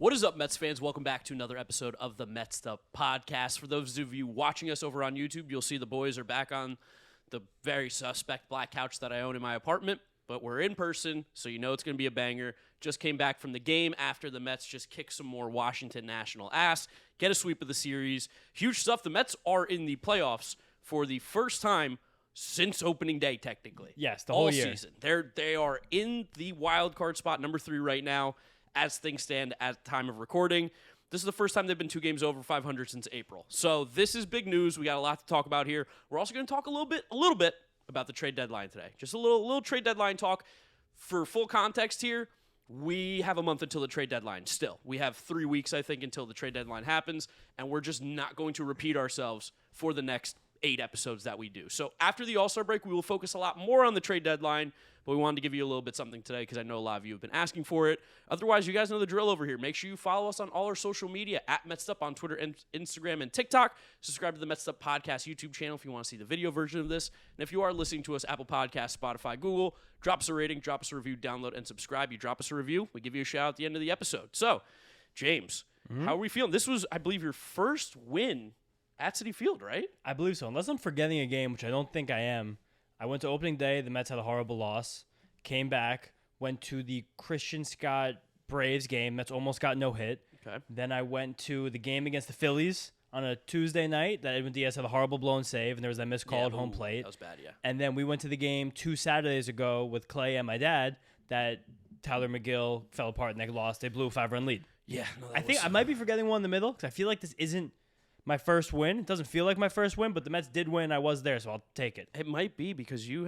What is up, Mets fans? Welcome back to another episode of the Mets'd podcast. For those of you watching us over on YouTube, you'll see the boys are back on the very suspect black couch that I own in my apartment, but we're in person, so you know it's going to be a banger. Just came back from the game after the Mets just kicked some more Washington National ass, get a sweep of the series. Huge stuff. The Mets are in the playoffs for the first time since opening day, technically. Yes, the whole year. Season. They are in the wild card spot, number 3 right now, as things stand at the time of recording. This is the first time they've been 2 games over 500 since April. So this is big news. We got a lot to talk about here. We're also going to talk a little bit about the trade deadline today. Just a little trade deadline talk. For full context here, we have a month until the trade deadline still. We have 3 weeks, I think, until the trade deadline happens, and we're just not going to repeat ourselves for the next 8 episodes that we do. So after the All-Star break, we will focus a lot more on the trade deadline, but we wanted to give you a little bit something today because I know a lot of you have been asking for it. Otherwise, you guys know the drill over here. Make sure you follow us on all our social media, at Mets'd on Twitter, and Instagram, and TikTok. Subscribe to the Mets'd podcast YouTube channel if you want to see the video version of this. And if you are listening to us, Apple Podcasts, Spotify, Google, drop us a rating, drop us a review, download, and subscribe. You drop us a review, we give you a shout out at the end of the episode. So, James, how are we feeling? This was, I believe, your first win at Citi Field, right? I believe so. Unless I'm forgetting a game, which I don't think I am. I went to opening day. The Mets had a horrible loss. Came back. Went to the Christian Scott Braves game. Mets almost got no hit. Okay. Then I went to the game against the Phillies on a Tuesday night that Edwin Diaz had a horrible blown save, and there was that missed call at home plate. That was bad, yeah. And then we went to the game 2 Saturdays ago with Clay and my dad that Tyler McGill fell apart and they lost. They blew a 5-run lead. Yeah. No, I think I might be forgetting one in the middle because I feel like this isn't my first win. It doesn't feel like my first win, but the Mets did win. I was there, so I'll take it. It might be because you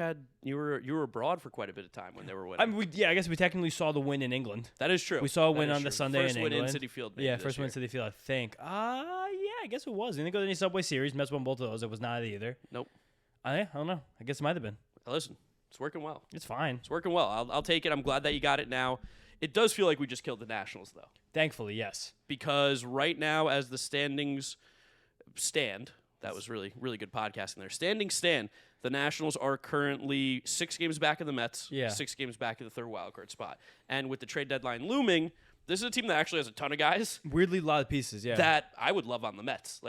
were abroad for quite a bit of time when they were winning. I mean, I guess we technically saw the win in England. That is true. We saw a win on the Sunday first in win England. in Citi Field. Maybe, Yeah, first win in Citi Field, I think. Yeah, I guess it was. We didn't go to any Subway Series. Mets won both of those. It was not either. Nope. I don't know. I guess it might have been. Listen, it's working well. It's fine. It's working well. I'll take it. I'm glad that you got it now. It does feel like we just killed the Nationals, though. Thankfully, yes. Because right now, as the standings stand, that was really, really good podcasting there. Standings stand. The Nationals are currently 6 games back of the Mets, 6 games back of the third wildcard spot. And with the trade deadline looming, this is a team that actually has a ton of guys. Weirdly, a lot of pieces, yeah. That I would love on the Mets.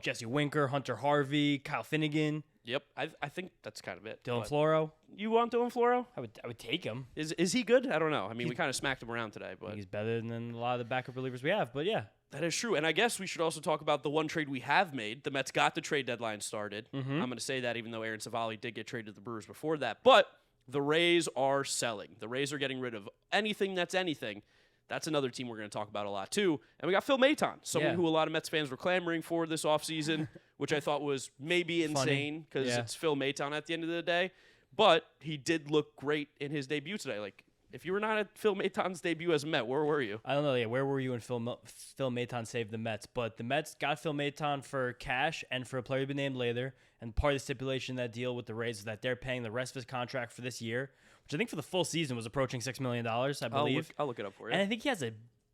Jesse Winker, Hunter Harvey, Kyle Finnegan. Yep, I think that's kind of it. Dylan Floro. You want Dylan Floro? I would take him. Is he good? I don't know. I mean, we kind of smacked him around today, but He's better than a lot of the backup relievers we have, but yeah. That is true. And I guess we should also talk about the one trade we have made. The Mets got the trade deadline started. I'm going to say that even though Aaron Savali did get traded to the Brewers before that. But the Rays are selling. The Rays are getting rid of anything that's anything. That's another team we're going to talk about a lot, too. And we got Phil Maton, someone who a lot of Mets fans were clamoring for this offseason, which I thought was maybe insane because it's Phil Maton at the end of the day. But he did look great in his debut today. Like, if you were not at Phil Maton's debut as a Met, where were you? I don't know. Yeah, where were you when Phil Maton saved the Mets? But the Mets got Phil Maton for cash and for a player to be named later. And part of the stipulation of that deal with the Rays is that they're paying the rest of his contract for this year, which I think for the full season was approaching $6 million, I believe. I'll look it up for you. And I think he has a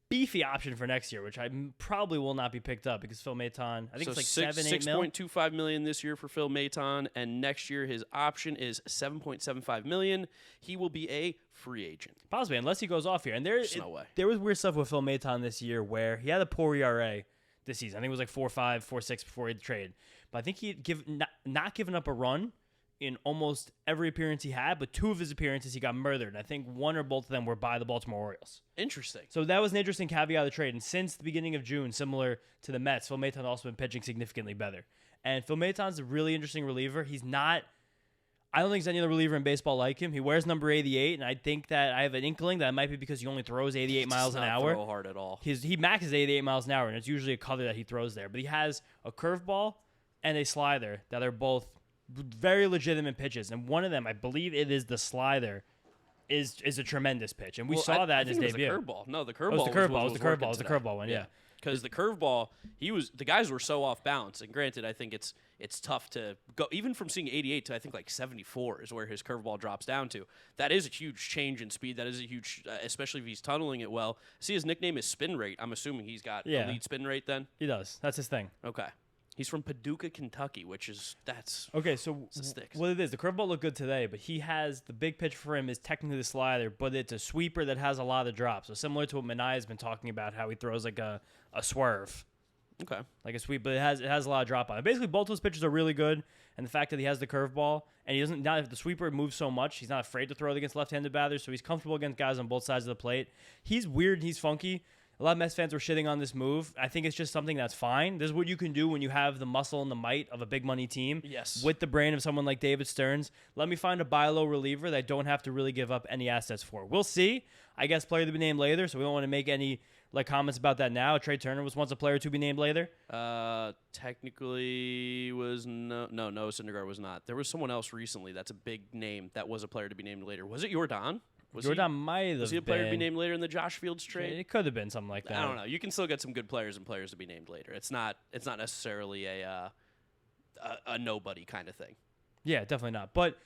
beefy option for next year, which I probably will not be picked up because Phil Maton, I think it's like $7-8 million. $6.25 million this year for Phil Maton, and next year his option is $7.75 million. He will be a free agent. Possibly, unless he goes off here. And There's no way. There was weird stuff with Phil Maton this year where he had a poor ERA this season. I think it was like 4.5, 4.6 before he had the trade. But I think he had not given up a run in almost every appearance he had, but 2 of his appearances he got murdered. And I think 1 or both of them were by the Baltimore Orioles. Interesting. So that was an interesting caveat of the trade. And since the beginning of June, similar to the Mets, Phil Maton also been pitching significantly better. And Phil Maton's a really interesting reliever. I don't think there's any other reliever in baseball like him. He wears number 88, and I think that I have an inkling that it might be because he only throws 88 miles an hour. Throw hard at all. He maxes 88 miles an hour, and it's usually a color that he throws there. But he has a curveball and a slider that are both very legitimate pitches, and one of them, I believe it is the slider, is a tremendous pitch, and we saw that in his debut. The curveball. No, the curveball. It was the curveball one. Yeah. Because the curveball, the guys were so off balance, and granted, I think it's tough to go even from seeing 88 to I think like 74 is where his curveball drops down to. That is a huge change in speed. That is a huge, especially if he's tunneling it well. See, his nickname is Spin Rate. I'm assuming he's got elite spin rate. Then he does. That's his thing. Okay. He's from Paducah, Kentucky, which is Okay, so sticks. what it is, the curveball looked good today, but he has the big pitch for him is technically the slider, but it's a sweeper that has a lot of drops. So similar to what Manaea's been talking about, how he throws like a swerve. Okay. Like a sweep, but it has a lot of drop on it. Basically, both those pitches are really good, and the fact that he has the curveball and he doesn't not if the sweeper moves so much, he's not afraid to throw it against left-handed batters, so he's comfortable against guys on both sides of the plate. He's weird, he's funky. A lot of Mets fans were shitting on this move. I think it's just something that's fine. This is what you can do when you have the muscle and the might of a big money team. Yes. With the brain of someone like David Stearns. Let me find a buy low reliever that I don't have to really give up any assets for. We'll see. I guess player to be named later, so we don't want to make any comments about that now. Trey Turner was once a player to be named later. Technically was no Syndergaard was not. There was someone else recently that's a big name that was a player to be named later. Was it Jordan? Jordan might have been. Was he a player to be named later in the Josh Fields trade? It could have been something like that. I don't know. You can still get some good players and players to be named later. It's not necessarily a nobody kind of thing. Yeah, definitely not. But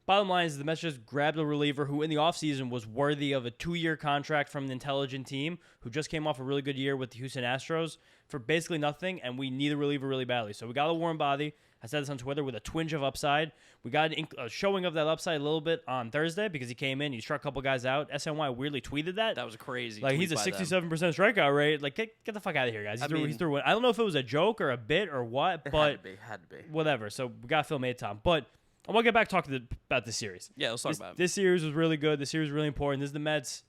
bottom line is the Mets just grabbed a reliever who in the offseason was worthy of a 2-year contract from an intelligent team who just came off a really good year with the Houston Astros for basically nothing, and we need a reliever really badly. So we got a warm body. I said this on Twitter with a twinge of upside. We got a showing of that upside a little bit on Thursday because he came in, he struck a couple guys out. SNY weirdly tweeted that. That was a crazy like tweet he's a by 67% strikeout rate. Like get the fuck out of here, guys. He threw one. I don't know if it was a joke or a bit or what, but had to be. Whatever. So we got Phil Maton, but I want to get back talking about this series. Yeah, let's talk about it. This series was really good. This series was really important. This is the Mets'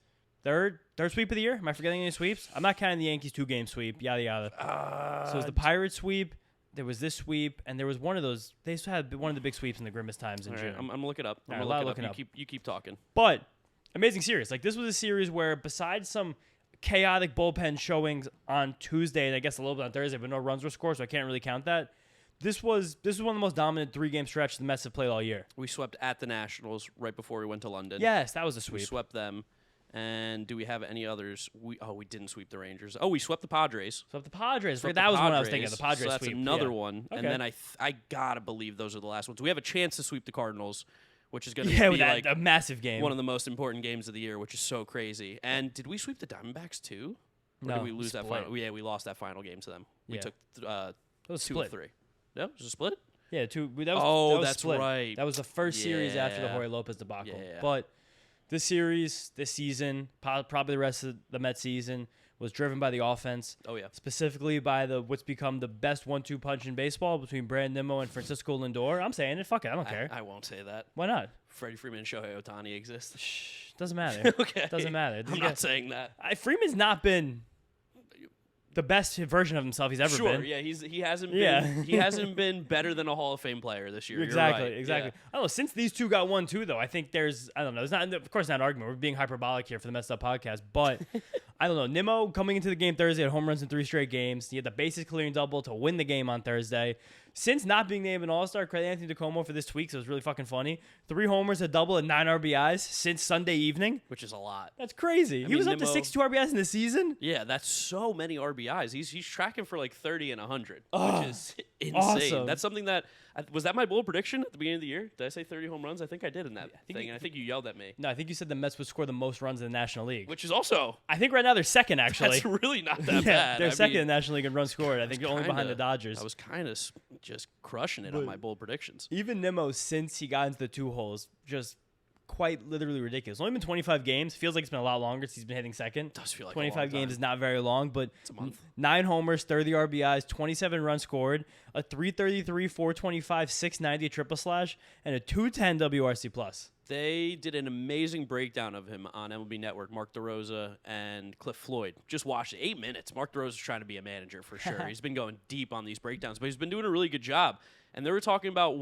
third sweep of the year. Am I forgetting any sweeps? I'm not counting the Yankees 2-game sweep. Yada yada. So it was the Pirates sweep. There was this sweep, and there was one of those. They had one of the big sweeps in the grimmest times in June. I'm gonna look it up. I'm gonna look it up. You keep talking. But amazing series. Like this was a series where besides some chaotic bullpen showings on Tuesday and I guess a little bit on Thursday, but no runs were scored, so I can't really count that. This was one of the most dominant 3-game stretches the Mets have played all year. We swept at the Nationals right before we went to London. Yes, that was a sweep. We swept them. And do we have any others? We didn't sweep the Rangers. Oh, we swept the Padres. Swept the Padres. That was one I was thinking of, the Padres so that's sweep. another one. Okay. And then I gotta believe those are the last ones. We have a chance to sweep the Cardinals, which is going to be like a massive game. One of the most important games of the year, which is so crazy. And did we sweep the Diamondbacks too? Or did we lose that final? Yeah, we lost that final game to them. We took 2 of 3. No, was it split? Yeah, 2. That was that's split. right. That was the first series after the Jorge Lopez debacle. Yeah. But this series, this season, probably the rest of the Mets season was driven by the offense. Oh yeah. Specifically by what's become the best 1-2 punch in baseball between Brandon Nimmo and Francisco Lindor. I'm saying it. Fuck it. I don't care. I won't say that. Why not? Freddie Freeman and Shohei Ohtani exist. Shh. Doesn't matter. Okay. Doesn't matter. I'm not saying that. Freeman's not been the best version of himself he's ever been. Sure, yeah, he hasn't been better than a Hall of Fame player this year. Exactly, You're right. exactly. Yeah. I don't know. Since these two got 1-2, though, I think there's not, of course, not an argument. We're being hyperbolic here for the Mets'd podcast, but I don't know. Nimmo coming into the game Thursday had home runs in 3 straight games. He had the bases clearing double to win the game on Thursday. Since not being named an All-Star, credit Anthony DeComo for this tweak, so it was really fucking funny. 3 homers, a double, and 9 RBIs since Sunday evening. Which is a lot. That's crazy. He was up to 62 RBIs in the season. Yeah, that's so many RBIs. He's tracking for like 30 and 100, which is insane. Awesome. That's something that was that my bold prediction at the beginning of the year? Did I say 30 home runs? I think I did in that thing, and I think you yelled at me. No, I think you said the Mets would score the most runs in the National League. Which is also... I think right now they're second, actually. That's really not that bad. They're second in the National League in runs scored. I think only behind the Dodgers. I was kind of just crushing it on my bold predictions. Even Nimmo, since he got into the 2 holes, just quite literally ridiculous. It's only been 25 games. Feels like it's been a lot longer since he's been hitting second. Does feel like 25 games is not very long, but it's a month. 9 homers, 30 RBIs, 27 runs scored, a 333, 425, 690 triple slash, and a 210 WRC plus. They did an amazing breakdown of him on MLB Network. Mark DeRosa and Cliff Floyd. Just watched it. 8 minutes. Mark DeRosa's trying to be a manager for sure. He's been going deep on these breakdowns, but he's been doing a really good job. And they were talking about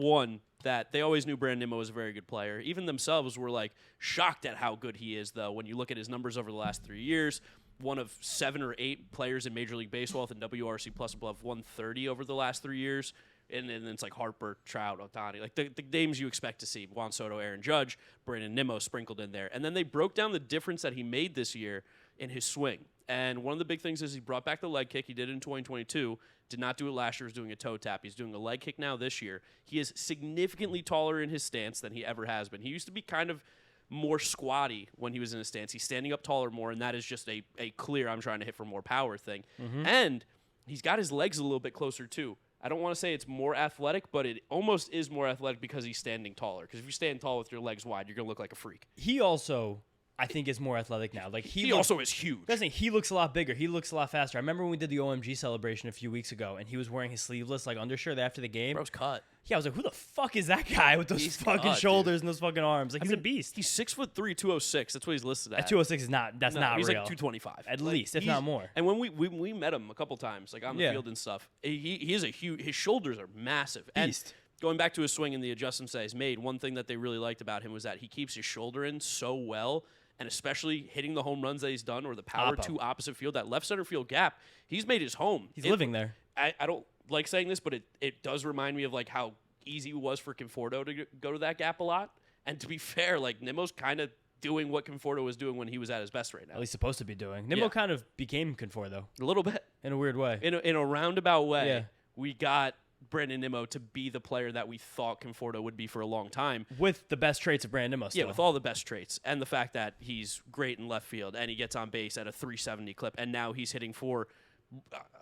that they always knew Brandon Nimmo was a very good player. Even themselves were like shocked at how good he is, though. When you look at his numbers over the last 3 years, one of 7 or 8 players in Major League Baseball with a WRC plus above 130 over the last 3 years. And then it's like Harper, Trout, Ohtani, like the names you expect to see. Juan Soto, Aaron Judge, Brandon Nimmo sprinkled in there. And then they broke down the difference that he made this year in his swing. And one of the big things is he brought back the leg kick. He did it in 2022. Did not do it last year. Was doing a toe tap. He's doing a leg kick now this year. He is significantly taller in his stance than he ever has been. He used to be kind of more squatty when he was in his stance. He's standing up taller more, and that is just a clear I'm trying to hit for more power thing. Mm-hmm. And he's got his legs a little bit closer, too. I don't want to say it's more athletic, but it almost is more athletic because he's standing taller. Because if you stand tall with your legs wide, you're going to look like a freak. He also, I think, is more athletic now. Like he also is huge. He looks a lot bigger. He looks a lot faster. I remember when we did the OMG celebration a few weeks ago, and he was wearing his sleeveless like undershirt after the game. Bro's cut. Yeah, I was like, who the fuck is that guy with those fucking shoulders and those fucking arms? Like, he's a beast. He's 6'3", 206. That's what he's listed at. At 206 is not. That's not he's real. He's like 225 at least, if not more. And when we met him a couple times, like on the field and stuff, he is a huge. His shoulders are massive. Beast. And going back to his swing and the adjustments that he's made, one thing that they really liked about him was that he keeps his shoulder in so well. And especially hitting the home runs that he's done or the power to opposite field, that left center field gap, he's made his home. He's living there. I don't like saying this, but it does remind me of like how easy it was for Conforto to go to that gap a lot. And to be fair, like Nimmo's kind of doing what Conforto was doing when he was at his best right now. At least supposed to be doing. Nimmo kind of became Conforto. A little bit. In a weird way. In a roundabout way, we got Brandon Nimmo to be the player that we thought Conforto would be for a long time. With the best traits of Brandon Nimmo still. Yeah, with all the best traits. And the fact that he's great in left field and he gets on base at a 370 clip. And now he's hitting for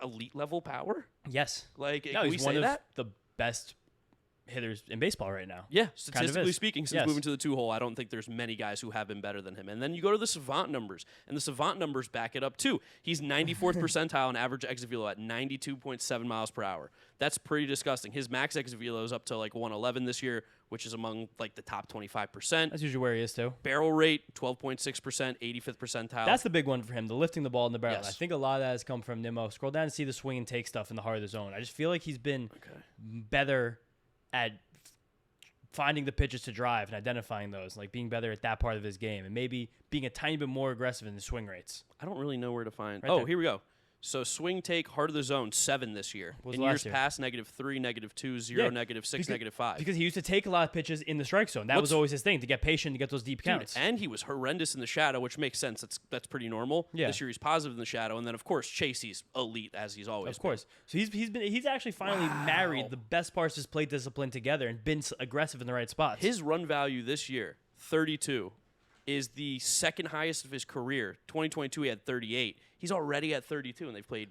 elite level power. Yes. Like, no, can he's we one say of that? the best hitters in baseball right now. Yeah, statistically speaking, since Yes. moving to the 2-hole, I don't think there's many guys who have been better than him. And then you go to the Savant numbers, and the Savant numbers back it up too. He's 94th percentile in average exit velo at 92.7 miles per hour. That's pretty disgusting. His max exit velo is up to like 111 this year, which is among like the top 25%. That's usually where he is too. Barrel rate, 12.6%, 85th percentile. That's the big one for him, the lifting the ball in the barrel. Yes. I think a lot of that has come from Nimmo. Scroll down and see the swing and take stuff in the heart of the zone. I just feel like he's been better at finding the pitches to drive and identifying those, like being better at that part of his game, and maybe being a tiny bit more aggressive in the swing rates. I don't really know where to find. Right there. Here we go. So swing take, heart of the zone, 7 this year. What was In last years year? past, -3, -2, 0, -6, -5. Because he used to take a lot of pitches in the strike zone. That was always his thing, to get patient, to get those deep counts. And he was horrendous in the shadow, which makes sense. That's pretty normal. Yeah. This year he's positive in the shadow, and then of course Chasey's elite as he's always. Of course. So he's actually finally married the best parts of his plate discipline together and been aggressive in the right spots. His run value this year, 32, is the second highest of his career. 2022 he had 38. He's already at 32, and they've played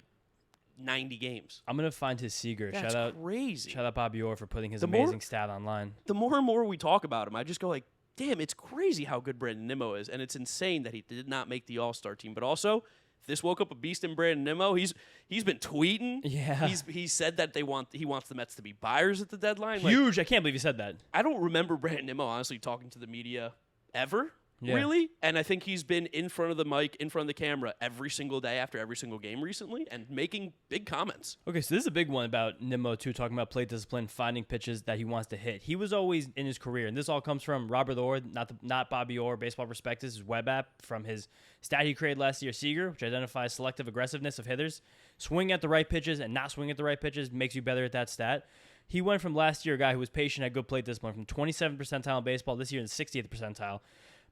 90 games. I'm gonna find his Seager. That's crazy. Shout out Bobby Orr for putting his amazing stat online. The more and more we talk about him, I just go like, damn, it's crazy how good Brandon Nimmo is, and it's insane that he did not make the All-Star team. But also, if this woke up a beast in Brandon Nimmo, he's been tweeting. Yeah, he said that he wants the Mets to be buyers at the deadline. Huge! I can't believe you said that. I don't remember Brandon Nimmo honestly talking to the media ever. Yeah. Really? And I think he's been in front of the mic, in front of the camera every single day after every single game recently and making big comments. Okay, so this is a big one about Nimmo, too, talking about plate discipline, finding pitches that he wants to hit. He was always in his career, and this all comes from Robert Orr, not Bobby Orr, Baseball Prospectus, his web app, from his stat he created last year, Seager, which identifies selective aggressiveness of hitters. Swing at the right pitches and not swing at the right pitches makes you better at that stat. He went from last year, a guy who was patient, had good plate discipline, from 27th percentile in baseball this year in the 60th percentile.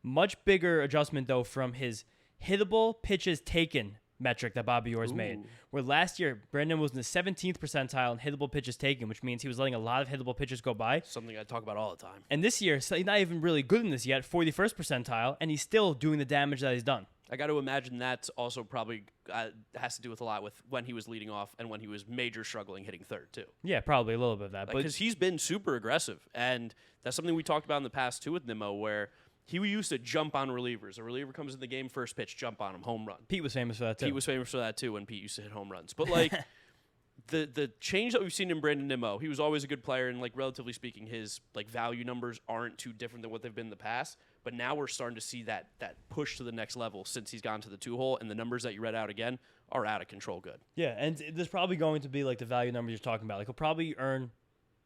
Much bigger adjustment, though, from his hittable pitches taken metric that Bobby Orr's made. Where last year, Brandon was in the 17th percentile in hittable pitches taken, which means he was letting a lot of hittable pitches go by. Something I talk about all the time. And this year, so he's not even really good in this yet, 41st percentile, and he's still doing the damage that he's done. I got to imagine that's also probably has to do with a lot with when he was leading off and when he was major struggling hitting third, too. Yeah, probably a little bit of that. Because he's been super aggressive, and that's something we talked about in the past, too, with Nimmo, where he used to jump on relievers. A reliever comes in the game, first pitch, jump on him, home run. Pete was famous for that, too. Pete was famous for that, too, when Pete used to hit home runs. But, like, the change that we've seen in Brandon Nimmo, he was always a good player, and, like, relatively speaking, his, like, value numbers aren't too different than what they've been in the past. But now we're starting to see that push to the next level since he's gone to the 2-hole, and the numbers that you read out again are out of control good. Yeah, and there's probably going to be, like, the value numbers you're talking about. Like, he'll probably earn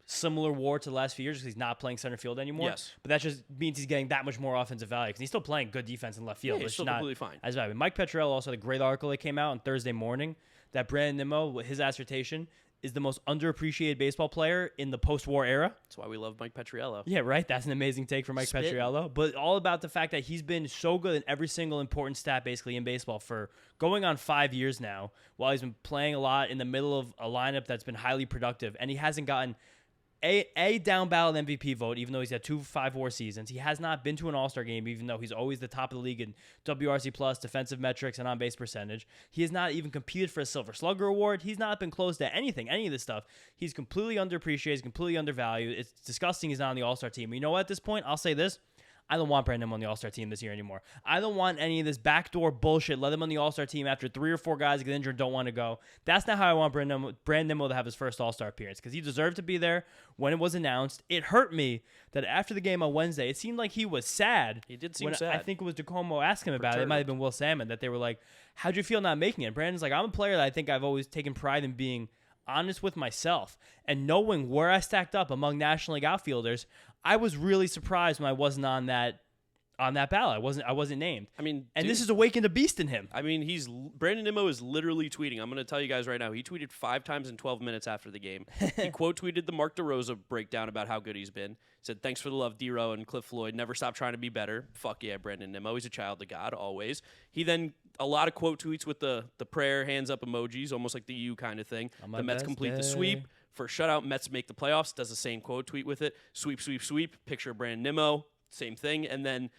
similar WAR to the last few years because he's not playing center field anymore. Yes. But that just means he's getting that much more offensive value because he's still playing good defense in left field. Yeah, he's still completely fine. As valuable. Mike Petriello also had a great article that came out on Thursday morning that Brandon Nimmo, his assertion, is the most underappreciated baseball player in the post-war era. That's why we love Mike Petriello. Yeah, right? That's an amazing take from Mike Petriello. But all about the fact that he's been so good in every single important stat basically in baseball for going on 5 years now, while he's been playing a lot in the middle of a lineup that's been highly productive, and he hasn't gotten a down ballot MVP vote, even though he's had 2 5-WAR seasons. He has not been to an All-Star game, even though he's always the top of the league in WRC plus, defensive metrics, and on-base percentage. He has not even competed for a Silver Slugger award. He's not been close to anything, any of this stuff. He's completely underappreciated. He's completely undervalued. It's disgusting he's not on the All-Star team. You know what, at this point, I'll say this. I don't want Brandon Nimmo on the All-Star team this year anymore. I don't want any of this backdoor bullshit. Let him on the All-Star team after 3 or 4 guys get injured and don't want to go. That's not how I want Brandon Nimmo to have his first All-Star appearance, because he deserved to be there when it was announced. It hurt me that after the game on Wednesday, it seemed like he was sad. He did seem sad. I think it was DeComo asking him about it. It might have been Will Salmon, that they were like, how'd you feel not making it? Brandon's like, I'm a player that I think I've always taken pride in being honest with myself and knowing where I stacked up among National League outfielders. I was really surprised when I wasn't on that ballot. I wasn't named. I mean, and this has awakened a beast in him. I mean, Brandon Nimmo is literally tweeting. I'm going to tell you guys right now. He tweeted 5 times in 12 minutes after the game. He quote tweeted the Mark DeRosa breakdown about how good he's been. Said, "Thanks for the love, D-Row and Cliff Floyd. Never stop trying to be better." Fuck yeah, Brandon Nimmo. He's a child of God, always. He then a lot of quote tweets with the prayer hands up emojis, almost like the U kind of thing. The Mets complete the sweep. For shutout, Mets make the playoffs. Does the same quote tweet with it. Sweep, sweep, sweep. Picture Brandon Nimmo. Same thing. And then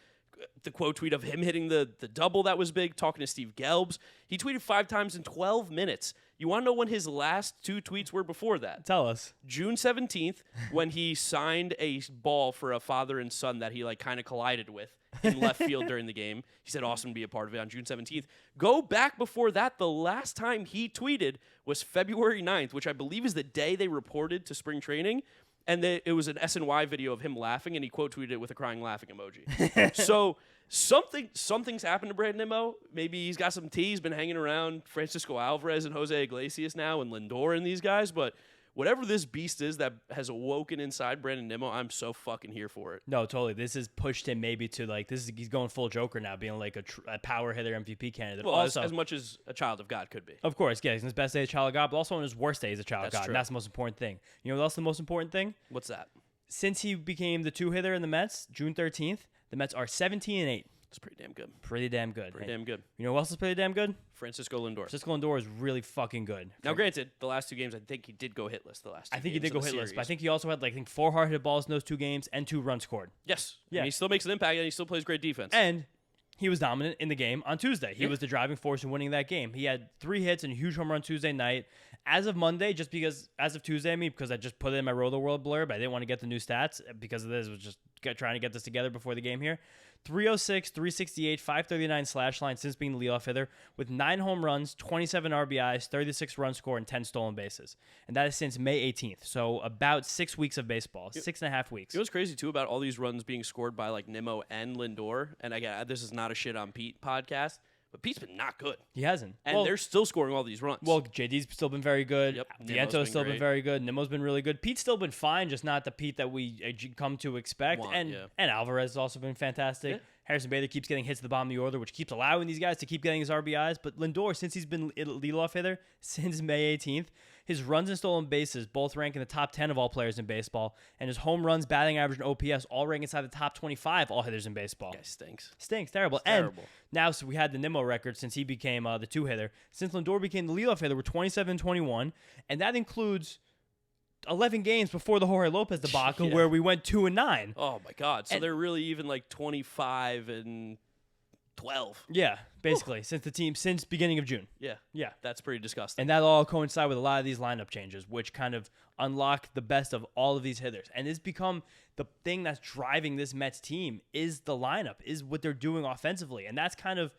the quote tweet of him hitting the double that was big, talking to Steve Gelbs. He tweeted 5 times in 12 minutes. You want to know when his last 2 tweets were before that? Tell us. June 17th, when he signed a ball for a father and son that he like kind of collided with in left field during the game. He said awesome to be a part of it on June 17th. Go back before that. The last time he tweeted was February 9th, which I believe is the day they reported to spring training. And it was an SNY video of him laughing, and he quote tweeted it with a crying laughing emoji. So something's happened to Brandon Nimmo. Maybe he's got some tea. He's been hanging around Francisco Alvarez and Jose Iglesias now, and Lindor and these guys. But whatever this beast is that has awoken inside Brandon Nimmo, I'm so fucking here for it. No, totally. This has pushed him maybe to like he's going full Joker now, being like a power hitter MVP candidate. Well, also, as much as a child of God could be. Of course, yeah. He's in his best day as a child of God, but also on his worst day as a child of God. True. And that's the most important thing. You know what else the most important thing? What's that? Since he became the 2 hitter in the Mets, June 13th, the Mets are 17-8. It's pretty damn good. Pretty damn good. Pretty damn good. You know who else is pretty damn good? Francisco Lindor. Francisco Lindor is really fucking good. Now, granted, the last 2 games, I think he did go hitless the last 2 games. I think he did go hitless, series. but I think he also had 4 hard hit balls in those 2 games and 2 runs scored. Yes. Yeah. And he still makes an impact, and he still plays great defense. And he was dominant in the game on Tuesday. He was the driving force in winning that game. He had 3 hits and a huge home run Tuesday night. As of Monday, as of Tuesday, because I just put it in my Roto World blurb, I didn't want to get the new stats because of this. I was just trying to get this together before the game here. 306, 368, 539 slash line since being the leadoff hitter with 9 home runs, 27 RBIs, 36 runs scored, and 10 stolen bases. And that is since May 18th. So about 6 weeks of baseball, 6.5 weeks. You know what's crazy, too, about all these runs being scored by, Nimmo and Lindor? And again, this is not a shit on Pete podcast, but Pete's been not good. He hasn't. And they're still scoring all these runs. Well, JD's still been very good. Yep. Diento's still been very good. Nimmo's been really good. Pete's still been fine, just not the Pete that we come to expect. And Alvarez has also been fantastic. Yeah. Harrison Bader keeps getting hits to the bottom of the order, which keeps allowing these guys to keep getting his RBIs. But Lindor, since he's been leadoff hitter since May 18th, his runs and stolen bases both rank in the top 10 of all players in baseball. And his home runs, batting average, and OPS all rank inside the top 25 all hitters in baseball. Guy stinks. Stinks. Terrible. It's terrible. Now, so we had the Nimmo record since he became the 2 hitter. Since Lindor became the leadoff hitter, we're 27-21. And that includes 11 games before the Jorge Lopez debacle where we went 2-9. Oh, my God. So they're really even 25-12. Yeah, basically, since beginning of June. Yeah. That's pretty disgusting. And that all coincide with a lot of these lineup changes, which kind of unlock the best of all of these hitters. And it's become the thing that's driving this Mets team is the lineup, is what they're doing offensively. And that's kind of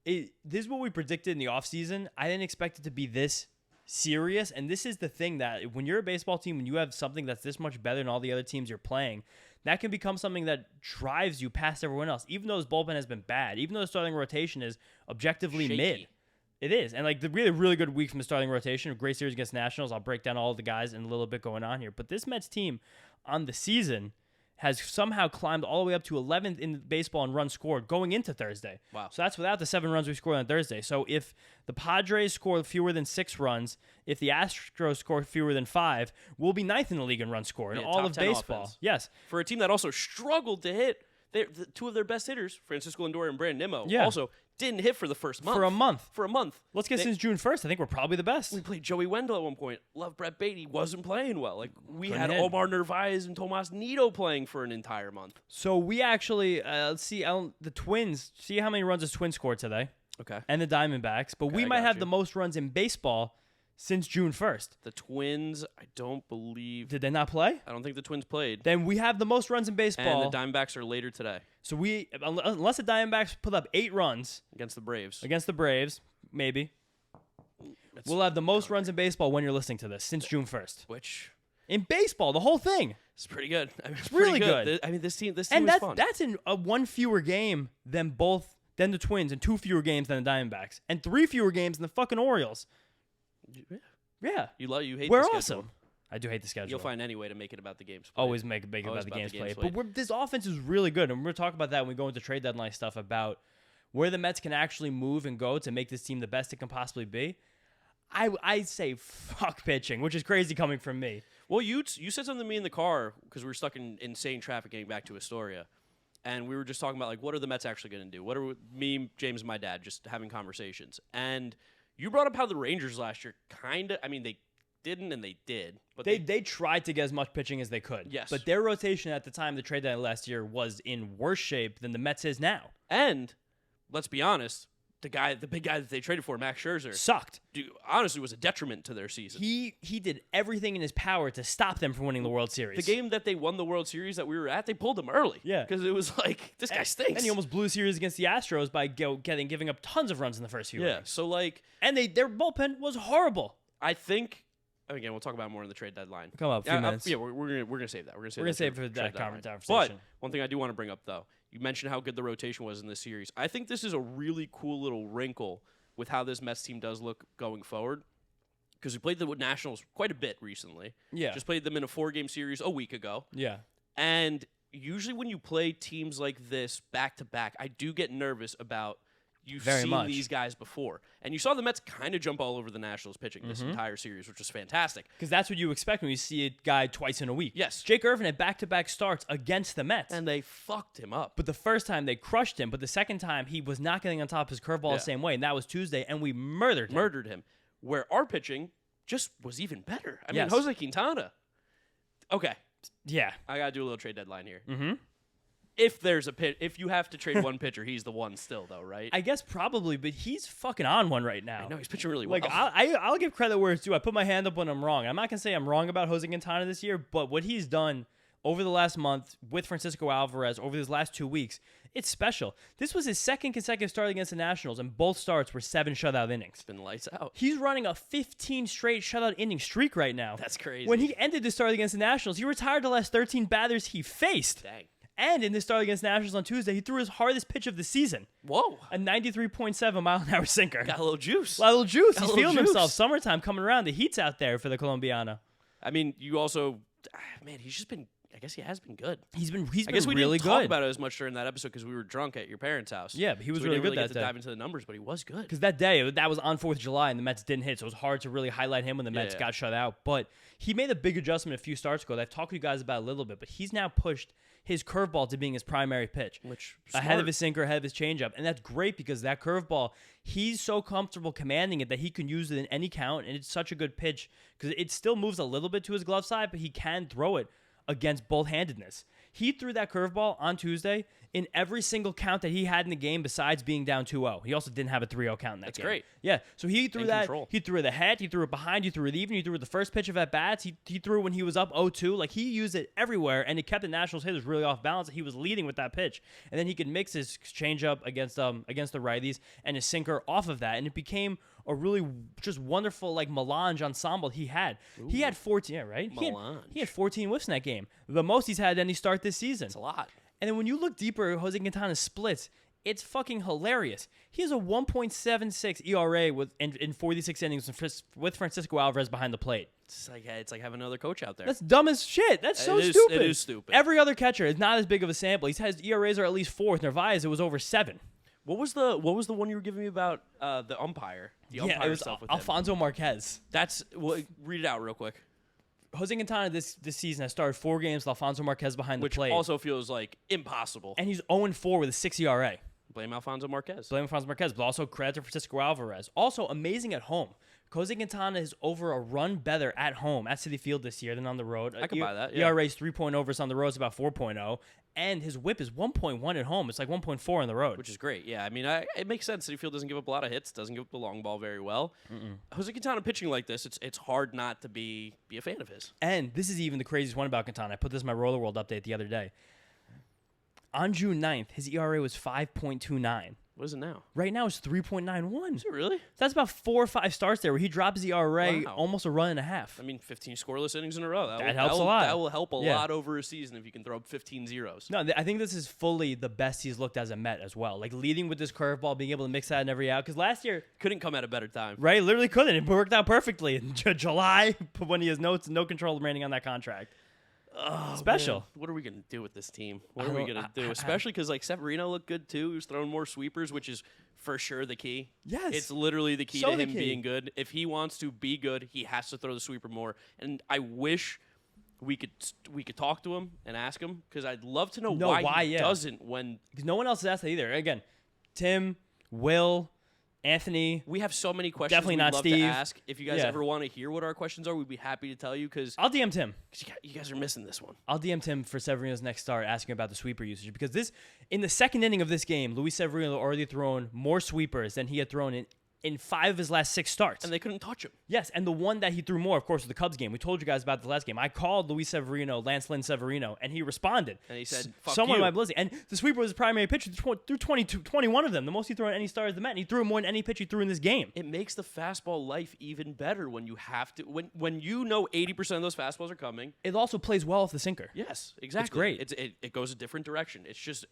this is what we predicted in the offseason. I didn't expect it to be this serious. And this is the thing that when you're a baseball team, when you have something that's this much better than all the other teams you're playing, that can become something that drives you past everyone else. Even though his bullpen has been bad, even though the starting rotation is objectively shaky. Mid. It is. And the really good week from the starting rotation, a great series against Nationals. I'll break down all of the guys in a little bit going on here. But this Mets team on the season has somehow climbed all the way up to 11th in baseball in runs scored going into Thursday. Wow. So that's without the 7 runs we scored on Thursday. So if the Padres score fewer than 6 runs, if the Astros score fewer than 5, we'll be 9th in the league in runs scored in all of baseball. Offense. Yes. For a team that also struggled to hit, 2 of their best hitters, Francisco Lindor and Brandon Nimmo, also didn't hit for the first month. For a month. Let's get since June 1st. I think we're probably the best. We played Joey Wendell at one point. Love Brett Beatty. Wasn't playing well. Like we Couldn't had hit. Omar Narvaez and Tomas Nido playing for an entire month. So we actually, let's see, the Twins, see how many runs the Twins scored today. Okay. And the Diamondbacks. But we might have the most runs in baseball since June 1st. The Twins, I don't believe. Did they not play? I don't think the Twins played. Then we have the most runs in baseball. And the Diamondbacks are later today. So unless the Diamondbacks put up 8 runs. Against the Braves. Against the Braves, maybe. We'll have the most runs in baseball when you're listening to this, since June 1st. Which? In baseball, the whole thing. It's pretty good. I mean, it's really good. I mean, this team is fun. That's in a 1 fewer game than the Twins, and 2 fewer games than the Diamondbacks, and 3 fewer games than the fucking Orioles. Yeah. You hate We're the schedule. awesome. I do hate the schedule. You'll find any way to make it about the games played. Always make it about the games played. But this offense is really good, and we're going to talk about that when we go into trade deadline stuff about where the Mets can actually move and go to make this team the best it can possibly be. I say fuck pitching, which is crazy coming from me. Well, you said something to me in the car because we were stuck in insane traffic getting back to Astoria. And we were just talking about, like, what are the Mets actually going to do? What are me, James, and my dad just having conversations? And you brought up how the Rangers last year they didn't and they did. But they tried to get as much pitching as they could. Yes. But their rotation at the time of the trade deadline last year was in worse shape than the Mets is now. And, let's be honest, the big guy that they traded for, Max Scherzer, sucked. Honestly, was a detriment to their season. He did everything in his power to stop them from winning the World Series. The game that they won the World Series that we were at, they pulled him early. Yeah. Because it was like, this guy stinks. And he almost blew a series against the Astros by giving up tons of runs in the first few innings. So, like... And their bullpen was horrible. I think... Again, we'll talk about it more in the trade deadline. Come up, a few minutes. Yeah, we're gonna save that. We're gonna save it for that conversation. But one thing I do want to bring up, though, you mentioned how good the rotation was in this series. I think this is a really cool little wrinkle with how this Mets team does look going forward. Because we played the Nationals quite a bit recently. Yeah. Just played them in a 4-game series a week ago. Yeah. And usually when you play teams like this back-to-back, I do get nervous about you've seen these guys before. And you saw the Mets kind of jump all over the Nationals pitching this entire series, which was fantastic. Because that's what you expect when you see a guy twice in a week. Yes. Jake Irvin had back-to-back starts against the Mets. And they fucked him up. But the first time, they crushed him. But the second time, he was not getting on top of his curveball the same way. And that was Tuesday, and we murdered him. Where our pitching just was even better. I mean, Yes. Jose Quintana. Okay. Yeah. I got to do a little trade deadline here. Mm-hmm. If you have to trade one pitcher, he's the one still, though, right? I guess probably, but he's fucking on one right now. I know, he's pitching really well. Like, I'll give credit where it's due. I put my hand up when I'm wrong. I'm not going to say I'm wrong about Jose Quintana this year, but what he's done over the last month with Francisco Alvarez over these last 2 weeks, it's special. This was his second consecutive start against the Nationals, and both starts were 7 shutout innings. It's been lights out. He's running a 15 straight shutout inning streak right now. That's crazy. When he ended the start against the Nationals, he retired the last 13 batters he faced. Dang. And in this start against Nationals on Tuesday, he threw his hardest pitch of the season. Whoa. A 93.7 mile-an-hour sinker. Got a little juice. He's feeling himself. Summertime coming around. The heat's out there for the Colombiana. I mean, you also... Man, he's just been... I guess he has been good. He's been I guess we really didn't good. talk about it as much during that episode because we were drunk at your parents' house. Yeah, but he was so really we didn't good get that to day. dive into the numbers, but he was good. Because that day, that was on 4th of July, and the Mets didn't hit, so it was hard to really highlight him when the Mets got shut out. But he made a big adjustment a few starts ago that I've talked to you guys about a little bit, but he's now pushed his curveball to being his primary pitch. Which ahead of his sinker, ahead of his changeup. And that's great because that curveball, he's so comfortable commanding it that he can use it in any count, and it's such a good pitch because it still moves a little bit to his glove side, but he can throw it against both-handedness. He threw that curveball on Tuesday in every single count that he had in the game besides being down 2-0. He also didn't have a 3-0 count in that game. That's great. Yeah, so he threw that. Control. He threw it ahead. He threw it behind. He threw it even. He threw it the first pitch of at-bats. He threw it when he was up 0-2. Like, he used it everywhere, and it kept the Nationals hitters really off balance. He was leading with that pitch. And then he could mix his changeup against the righties and his sinker off of that, and it became a really just wonderful, like, melange ensemble he had. Ooh. He had 14, yeah, right? He had 14 whiffs in that game. The most he's had any start this season. It's a lot. And then when you look deeper at Jose Quintana's splits, it's fucking hilarious. He has a 1.76 ERA in 46 innings with Francisco Alvarez behind the plate. It's like having another coach out there. That's dumb as shit. That's so stupid. It is stupid. Every other catcher is not as big of a sample. His ERAs are at least 4. With Narvaez, it was over 7. What was the one you were giving me about the umpire? The umpire it was stuff with Alfonso him. Marquez. Read it out real quick. Jose Quintana this season has started 4 games with Alfonso Marquez behind the plate. Which also feels like impossible. And he's 0-4 with a 6 ERA. Blame Alfonso Marquez. Blame Franz Marquez, but also credit to Francisco Alvarez. Also amazing at home. Jose Quintana is over a run better at home at Citi Field this year than on the road. I can buy that. Yeah. ERA is 3.0 versus on the road is about 4.0. And his whip is 1.1 at home. It's like 1.4 on the road. Which is great. Yeah, I mean, it makes sense. Citi Field doesn't give up a lot of hits, doesn't give up the long ball very well. Jose Quintana pitching like this, it's hard not to be a fan of his. And this is even the craziest one about Quintana. I put this in my Roller World update the other day. On June 9th, his ERA was 5.29. What is it now? Right now, it's 3.91. Is it really? That's about 4 or 5 starts there where he drops the ERA Wow. almost a run and a half. I mean, 15 scoreless innings in a row. That helps a lot. That will help a Yeah. lot over a season if you can throw up 15 zeros. No, I think this is fully the best he's looked as a Met as well. Like leading with this curveball, being able to mix that in every out. Because last year, Couldn't come at a better time. right, literally couldn't. It worked out perfectly in July when he has no control remaining on that contract. Oh, Special. man. What are we going to do with this team? What I are we don't- going to do? Especially because like Severino looked good too. He was throwing more sweepers, which is for sure the key. Yes. It's literally the key So to the him key. being good. If he wants to be good, he has to throw the sweeper more. And I wish we could talk to him and ask him because I'd love to know why he doesn't when Because no one else has asked that either. Again, Tim, Will, Anthony. we have so many questions. Definitely we'd not love Steve. to ask. If you guys Yeah. ever want to hear what our questions are, we'd be happy to tell you because I'll DM Tim. you guys are missing this one. I'll DM Tim for Severino's next start asking about the sweeper usage because in the second inning of this game, Luis Severino already thrown more sweepers than he had thrown in 5 of his last 6 starts. And they couldn't touch him. Yes, and the one that he threw more, of course, was the Cubs game. We told you guys about the last game. I called Luis Severino, Lance Lynn Severino, and he responded. And he said, "Fuck someone you." might be listening. And the sweeper was his primary pitch. He threw 21 of them, the most he threw on any star as the Met, and he threw more than any pitch he threw in this game. It makes the fastball life even better when you have to when you know 80% of those fastballs are coming. It also plays well off the sinker. Yes, exactly. great. It goes a different direction. It's just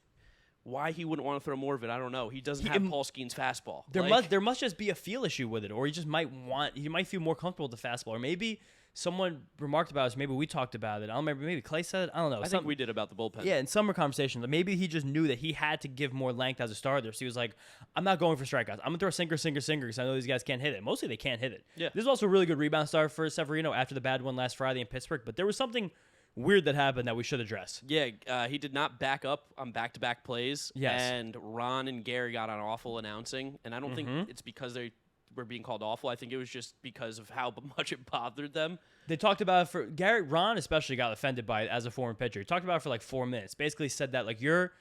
why he wouldn't want to throw more of it. I don't know. He doesn't have Paul Skeen's fastball. There must just be a feel issue with it, or he might feel more comfortable with the fastball, or maybe someone remarked about it. Maybe we talked about it. I don't remember. Maybe Clay said it. I don't know. I think we did about the bullpen. Yeah, in summer conversations, maybe he just knew that he had to give more length as a starter. So he was like, I'm not going for strikeouts. I'm going to throw sinker, because I know these guys can't hit it. Mostly they can't hit it. Yeah. This is also a really good rebound start for Severino after the bad one last Friday in Pittsburgh. But there was something weird that happened that we should address. Yeah, he did not back up on back-to-back plays. Yes. And Ron and Gary got on awful announcing. And I don't think it's because they were being called awful. I think it was just because of how much it bothered them. They talked about it for Garrett. Ron especially got offended by it as a former pitcher. He talked about it for like 4 minutes. Basically said that like you're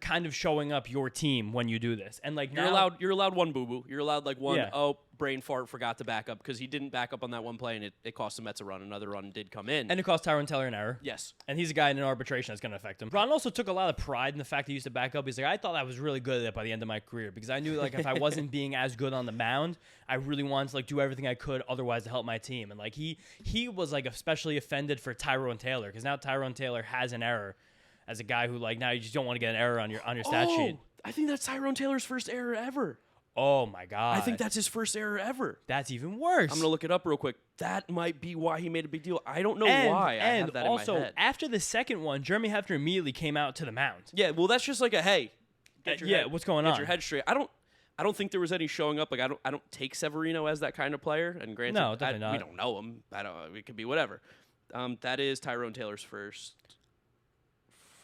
kind of showing up your team when you do this, and like You're allowed one boo-boo. You're allowed like one, Yeah. brain fart, forgot to back up because he didn't back up on that one play, and it cost the Mets a run. Another run did come in. and it cost Tyrone Taylor an error. yes. And he's a guy in an arbitration that's going to affect him. Ron also took a lot of pride in the fact that he used to back up. He's like, I thought I was really good at it by the end of my career because I knew like if I wasn't being as good on the mound, I really wanted to like do everything I could otherwise to help my team. And like he was like especially offended for Tyrone Taylor because now Tyrone Taylor has an error as a guy who like now you just don't want to get an error on your stat sheet. I think that's Tyrone Taylor's first error ever. Oh my god! I think that's his first error ever. that's even worse. I'm gonna look it up real quick. That might be why he made a big deal. I don't know and, why. I and have that also in my head. after the second one, Jeremy Hefner immediately came out to the mound. Yeah, well, that's just like a hey. Get your yeah, head, what's going get on? your head straight. I don't think there was any showing up. Like I don't take Severino as that kind of player. And granted, No, definitely not. we don't know him. It could be whatever. That is Tyrone Taylor's first.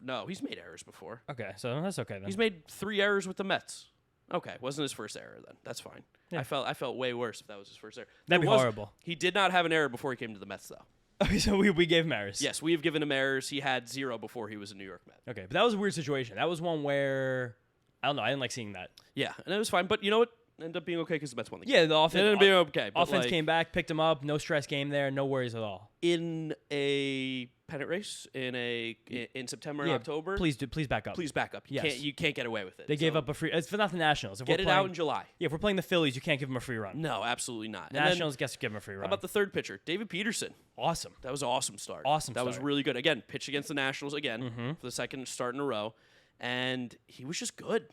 No, he's made errors before. Okay, so that's okay then. He's made 3 errors with the Mets. Okay, wasn't his first error then. That's fine. Yeah. I felt way worse if that was his first error. That'd be There was- horrible. He did not have an error before he came to the Mets, though. Okay, so we gave him errors. Yes, we have given him errors. He had 0 before he was a New York Met. Okay, but that was a weird situation. That was one where I don't know. I didn't like seeing that. Yeah, and it was fine. But you know what? Ended up being okay because the Mets won the game. Yeah, the offense. It ended up being okay. But Offense like, came back, picked him up. No stress game there. No worries at all. in a pennant race in September and Yeah, October. Please back up. Please back up. Yes. You can't get away with it. They gave So up a free. It's not the Nationals. If Get we're it playing, out in July. Yeah, if we're playing the Phillies, you can't give them a free run. No, absolutely not. And then, Nationals, guess give them a free run. how about the third pitcher, David Peterson? awesome? That was an awesome start. Awesome That was start. really good. Again, pitched against the Nationals again for the second start in a row, and he was just good.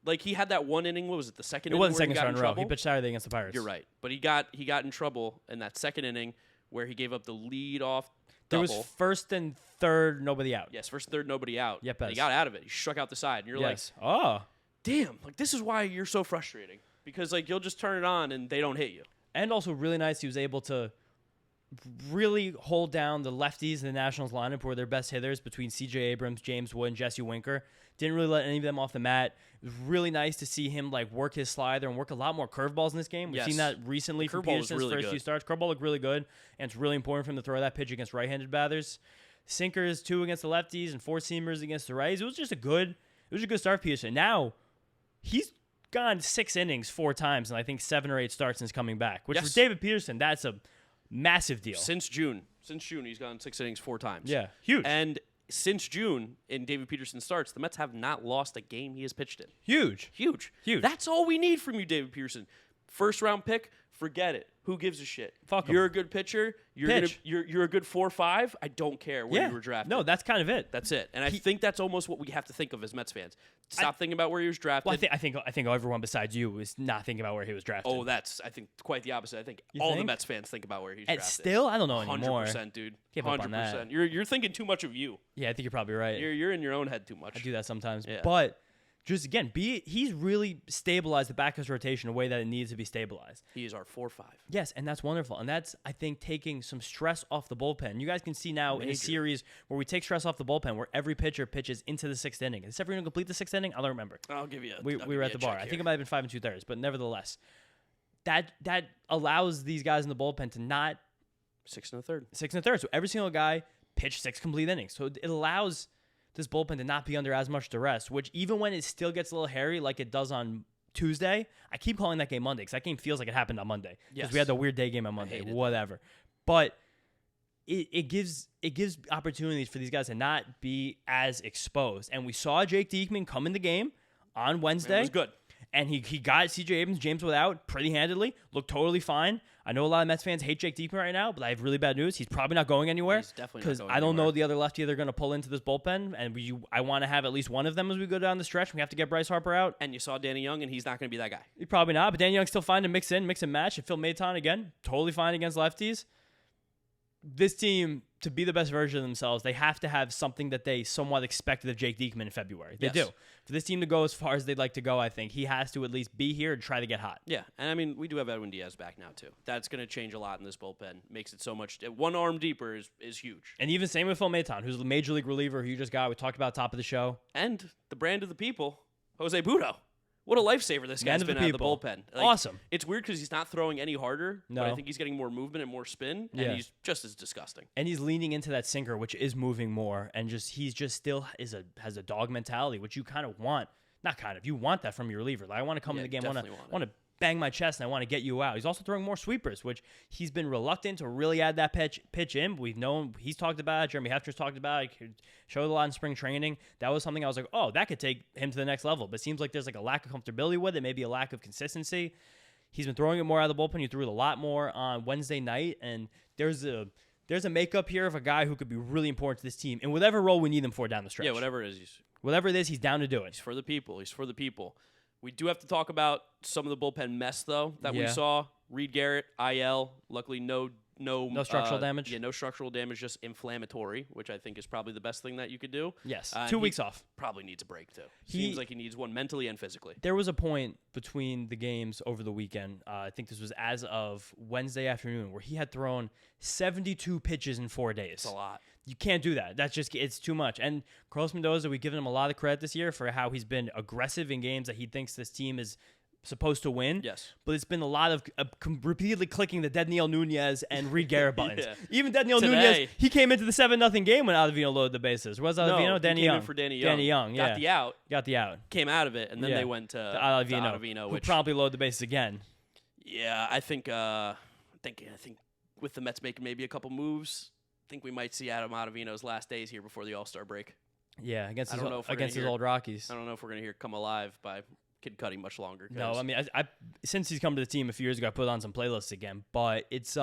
Like he had that one inning. What was it? The second. It inning wasn't where second he got start in a row. trouble? He pitched Saturday against the Pirates. You're right, but he got in trouble in that second inning where he gave up the lead off There double. was first and third, nobody out. Yes, first, third, nobody out. Yep, And he got out of it. He struck out the side, and you're Yes. Oh. like, damn, like this is why you're so frustrating because like you'll just turn it on and they don't hit you. And also really nice, he was able to really hold down the lefties in the Nationals lineup who were their best hitters between C.J. Abrams, James Wood, and Jesse Winker. Didn't really let any of them off the mat. It was really nice to see him like work his slider and work a lot more curveballs in this game. We've seen that recently from Peterson's first few starts. Curveball looked really good, and it's really important for him to throw that pitch against right-handed batters. Sinkers 2 against the lefties and 4 seamers against the righties. It was a good start for Peterson. Now he's gone 6 innings 4 times, and I think 7 or 8 starts since coming back. Which for David Peterson, that's a massive deal. Since June, he's gone 6 innings 4 times. Yeah, huge. And since June, in David Peterson starts, the Mets have not lost a game he has pitched in. Huge. That's all we need from you, David Peterson. First round pick, forget it. Who gives a shit? Fuck 'em. You're a good pitcher. You're a good 4-5. I don't care where you were drafted. No, that's kind of it. That's it. And I think that's almost what we have to think of as Mets fans. Stop thinking about where he was drafted. Well, I think everyone besides you is not thinking about where he was drafted. Oh, that's I think quite the opposite. I think the Mets fans think about where he's drafted. Still, I don't know anymore. 100%, dude. 100%. You're thinking too much of you. Yeah, I think you're probably right. You're in your own head too much. I do that sometimes. Yeah. But just again, he's really stabilized the back of his rotation a way that it needs to be stabilized. He is our 4-5. Yes, and that's wonderful. And that's, I think, taking some stress off the bullpen. You guys can see now in a series where we take stress off the bullpen, where every pitcher pitches into the 6th inning. Is Severino complete the 6th inning? I don't remember. I'll give you. We were at the bar. I think it might have been 5 2/3, but nevertheless, that allows these guys in the bullpen to not 6 1/3. 6 1/3. So every single guy pitched 6 complete innings. So it allows this bullpen to not be under as much duress, which even when it still gets a little hairy like it does on Tuesday, I keep calling that game Monday because that game feels like it happened on Monday because we had the weird day game on Monday, whatever. But it gives opportunities for these guys to not be as exposed. And we saw Jake Diekman come in the game on Wednesday. It was good. And he got C.J. James without pretty handedly. Looked totally fine. I know a lot of Mets fans hate Jake Diekman right now, but I have really bad news. He's probably not going anywhere. He's definitely not going anywhere. Because I don't know the other lefty they're going to pull into this bullpen, and I want to have at least one of them as we go down the stretch. We have to get Bryce Harper out. And you saw Danny Young, and he's not going to be that guy. Probably not, but Danny Young's still fine to mix and match. And Phil Maton, again, totally fine against lefties. This team, to be the best version of themselves, they have to have something that they somewhat expected of Jake Diekman in February. They do. For this team to go as far as they'd like to go, I think he has to at least be here and try to get hot. Yeah, and I mean, we do have Edwin Diaz back now, too. That's going to change a lot in this bullpen. Makes it so much. One arm deeper is huge. And even same with Phil Maton, who's a major league reliever who you just got. We talked about top of the show. And the brand of the people, Jose Budo. What a lifesaver this guy's been out of the bullpen. Awesome. It's weird because he's not throwing any harder, No. but I think he's getting more movement and more spin, and he's just as disgusting. And he's leaning into that sinker, which is moving more, and he's just still has a dog mentality, which you kind of want. Not kind of. You want that from your reliever. Like, I want to come in the game, I want to bang my chest, and I want to get you out. He's also throwing more sweepers, which he's been reluctant to really add that pitch in. But we've known, he's talked about it. Jeremy Hefner's talked about it. He showed a lot in spring training. That was something I was like, oh, that could take him to the next level. But it seems like there's like a lack of comfortability with it, maybe a lack of consistency. He's been throwing it more out of the bullpen. He threw it a lot more on Wednesday night, and there's a makeup here of a guy who could be really important to this team in whatever role we need him for down the stretch. Yeah, whatever it is, he's down to do it. He's for the people. We do have to talk about some of the bullpen mess, though, that we saw. Reed Garrett, IL. Luckily, no structural damage. Yeah, no structural damage, just inflammatory, which I think is probably the best thing that you could do. Yes, 2 weeks off. Probably needs a break, too. Seems like he needs one mentally and physically. There was a point between the games over the weekend, I think this was as of Wednesday afternoon, where he had thrown 72 pitches in 4 days. It's a lot. You can't do that. it's too much. And Carlos Mendoza, we've given him a lot of credit this year for how he's been aggressive in games that he thinks this team is supposed to win. Yes. But it's been a lot of repeatedly clicking the Dedniel Nunez and Reed Garrett buttons. Even Dedniel Nunez, he came into the 7-0 game when Ottavino loaded the bases. Was Ottavino? No, Danny Young. Young. For Danny Young. Danny Young, yeah. Got the out. Came out of it, and then they went to Ottavino, who promptly loaded the bases again. Yeah, I think with the Mets making maybe a couple moves, I think we might see Adam Ottavino's last days here before the All-Star break. Yeah, against his old Rockies. I don't know if we're going to hear Come Alive by Kid Cudi much longer. No, I mean, I since he's come to the team a few years ago, I put on some playlists again. But it's